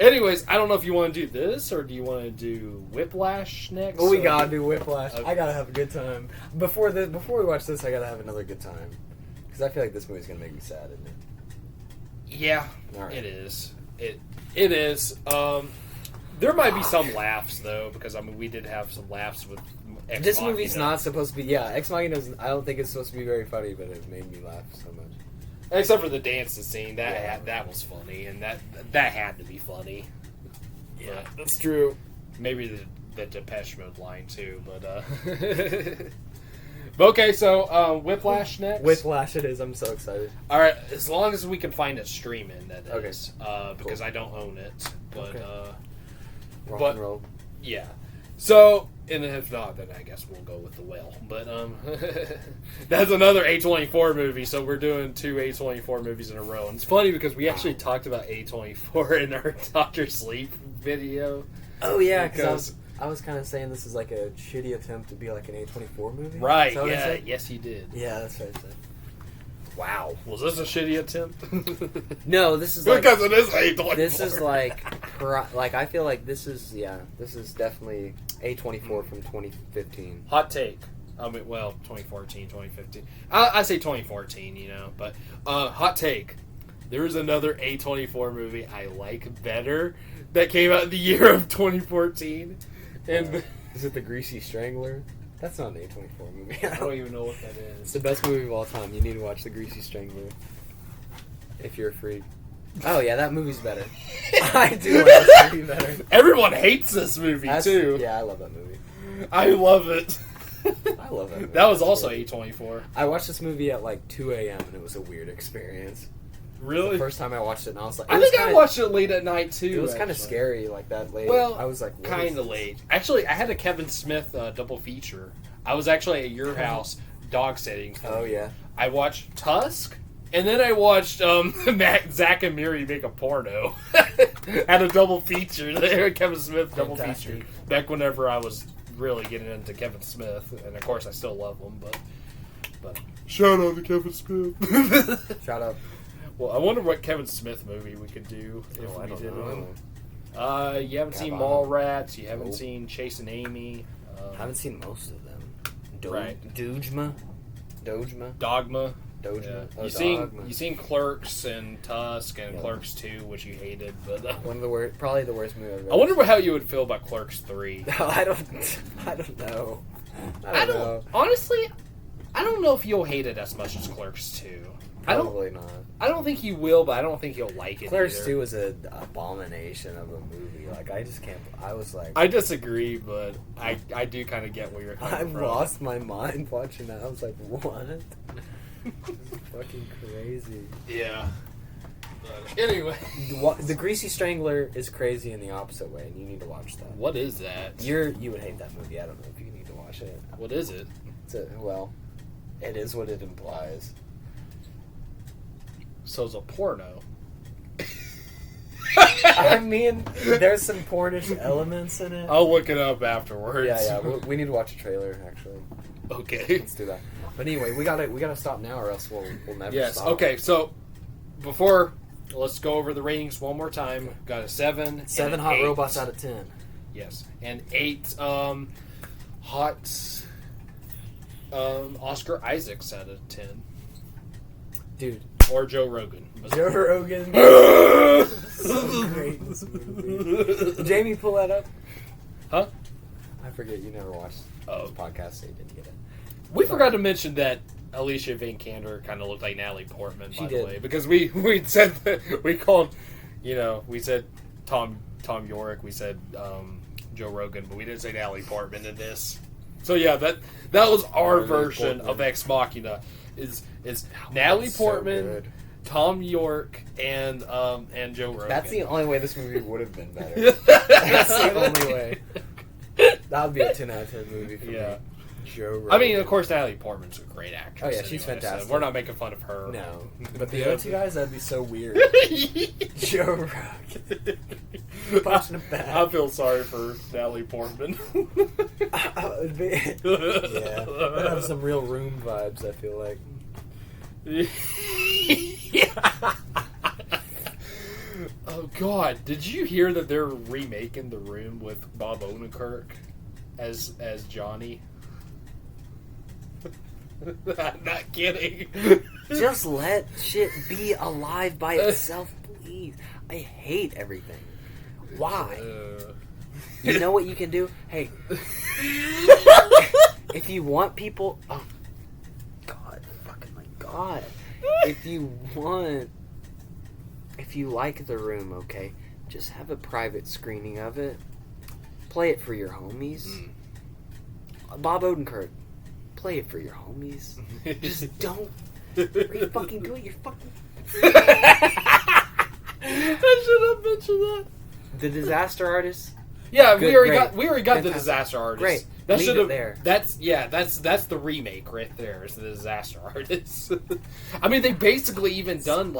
Anyways, I don't know if you want to do this or do you want to do Whiplash next? Well, we or- gotta do Whiplash. Okay. I gotta have a good time. Before we watch this, I gotta have another good time. Because I feel like this movie's gonna make me sad, isn't it? Yeah, All right. it is. It is. There might be some laughs though, because I mean we did have some laughs with Ex This Machina. movie's not supposed to be. Yeah, Ex Machina. I don't think it's supposed to be very funny, but it made me laugh so much. Except for the dancing scene, Yeah. that was funny, and that had to be funny. Yeah, But that's true. maybe the Depeche Mode line too, but but okay, so Whiplash next. Whiplash it is. I'm so excited. All right, as long as we can find it streaming, that Okay. is, because I don't own it. But Okay. Rock But- and roll. yeah, so and if not, then I guess we'll go with the whale. But that's another A24 movie. So we're doing two A24 movies in a row, and it's funny because we actually talked about A24 in our Doctor Sleep video. Oh yeah, Because- because I was kind of saying this is like a shitty attempt to be like an A24 movie. Right? Is that what I Yeah. said? Yes, you did. Yeah, that's what I said. Wow. Was this a shitty attempt? No, this is like because it is A24. this is like I feel like this is definitely A24 from 2015. Hot take. I mean, well, 2014, 2015. I say 2014, but hot take. There is another A24 movie I like better that came out in the year of 2014, and Is it The Greasy Strangler? That's not an A24 movie. I don't even know what that It's is. the best movie of all time. You need to watch The Greasy Strangler if you're a freak. Oh yeah, that movie's better. I do like this movie better. Everyone hates this movie too. Yeah, I love that movie. I love it. I love that movie. That was It's also great. A24. I watched this movie at like 2 a.m. and it was a weird experience. Really? The first time I watched it, and I was like, I think I watched it late at night too. It was kind of actually. scary, like that late. Well, I was like, what is kind of this? late. Actually, I had a Kevin Smith double feature. I was actually at your house dog sitting. for Oh you. yeah. I watched Tusk, and then I watched Zach and Miri make a porno. Had a double feature there, Kevin Smith double Fantastic. feature. Back whenever I was really getting into Kevin Smith, and of course I still love him, but shout out to Kevin Smith. Shout out. Well, I wonder what Kevin Smith movie we could do if Oh, I we don't did know. one. You haven't seen Come on. Mallrats. You haven't Nope. seen Chasing Amy. I haven't seen most of them. Right. Dogma. Dogma. Dogma. Yeah. Oh, You Dogma. seen Clerks and Tusk and Yeah. Clerks 2, which you hated, but One of the worst, probably the worst movie I've ever. I wonder how you would feel about Clerks 3. I don't know. I don't know. Honestly, I don't know if you'll hate it as much as Clerks 2. Probably not. I don't think you will, but I don't think you'll like it. Clerks either. 2 was an abomination of a movie. Like, I just can't. I was like. I disagree, but I do kind of get where you're I coming from. lost my mind watching that. I was like, what? This is fucking crazy. Yeah. But anyway, The Greasy Strangler is crazy in the opposite way, and you need to watch that. what is that? You would hate that movie. I don't know if you need to watch it. What is it? Well, it is what it implies. So it's a porno. I mean, there's some pornish elements in it. I'll look it up afterwards. Yeah. We need to watch a trailer actually. Okay. Let's do that. But anyway, we gotta stop now, or else we'll never Yes. stop. Okay. So before, let's go over the ratings one more time. Got a 7. and 7 an hot 8. robots out of 10. Yes, and 8 hot Oscar Isaac's out of 10. Dude. Or Joe Rogan. Joe Rogan. So great in this movie. Did Jamie pull that up? Huh? I forget, you never watched this podcast, so you didn't get it. We forgot to mention that Alicia Vikander kind of looked like Natalie Portman, by the did. way. Because we said that, we called, we said Tom York, we said Joe Rogan, but we didn't say Natalie Portman in this. So yeah, that was our version of Ex Machina. Is Natalie Portman, so Tom York, and Joe Rogan. That's the only way this movie would have been better. That's the only way. That would be a 10 out of 10 movie for me. Joe Rogan. I mean, of course, Natalie Portman's a great actress. Oh yeah, she's anyway, fantastic. So we're not making fun of her. No, but the other two guys, that'd be so weird. Joe Rogan. Punching a bag. I feel sorry for Natalie Portman. Yeah, I'd have some real Room vibes, I feel like. Oh God! Did you hear that they're remaking The Room with Bob Odenkirk as Johnny? I'm not kidding. Just let shit be alive by itself, please. I hate everything. Why? You know what you can do? Hey, if you want people... Oh, God. Fucking my God. If you like The Room, okay, just have a private screening of it. Play it for your homies. Bob Odenkirk, play it for your homies. Just don't fucking do it. You're fucking... I should have mentioned that. The Disaster Artist. Yeah, Good, we already great. got the Fantastic. Disaster Artist. Great. That Leave should it have. there. That's the remake right there. Is the Disaster Artist. I mean, they basically even done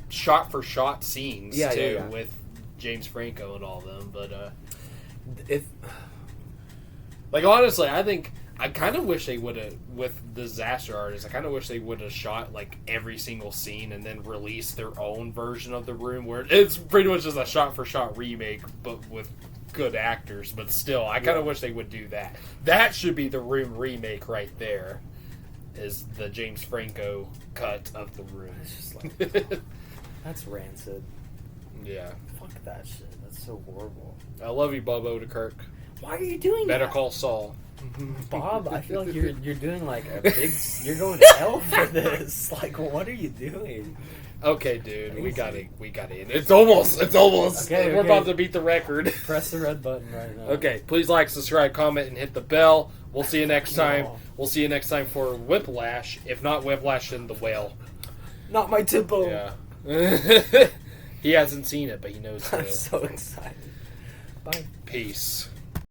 shot for shot scenes too with James Franco and all them. But honestly, I kind of wish they would have, with Disaster Artist, I kind of wish they would have shot every single scene and then released their own version of The Room, where it's pretty much just a shot for shot remake, but with good actors. But still, I kind of wish they would do that. That should be The Room remake right there, is the James Franco cut of The Room. It's just that's rancid. Yeah. Fuck that shit. That's so horrible. I love you, Bob Odenkirk. Why are you doing Better that? Call Saul. Bob, I feel like you're doing a big... You're going to hell for this. What are you doing? Okay, dude, we got it. It's almost. Okay, We're about to beat the record. Press the red button right now. Okay, please like, subscribe, comment, and hit the bell. We'll see you next time. We'll see you next time for Whiplash. If not Whiplash, then The Whale. Not my tempo. Yeah. He hasn't seen it, but he knows I'm it. so excited. Bye. Peace.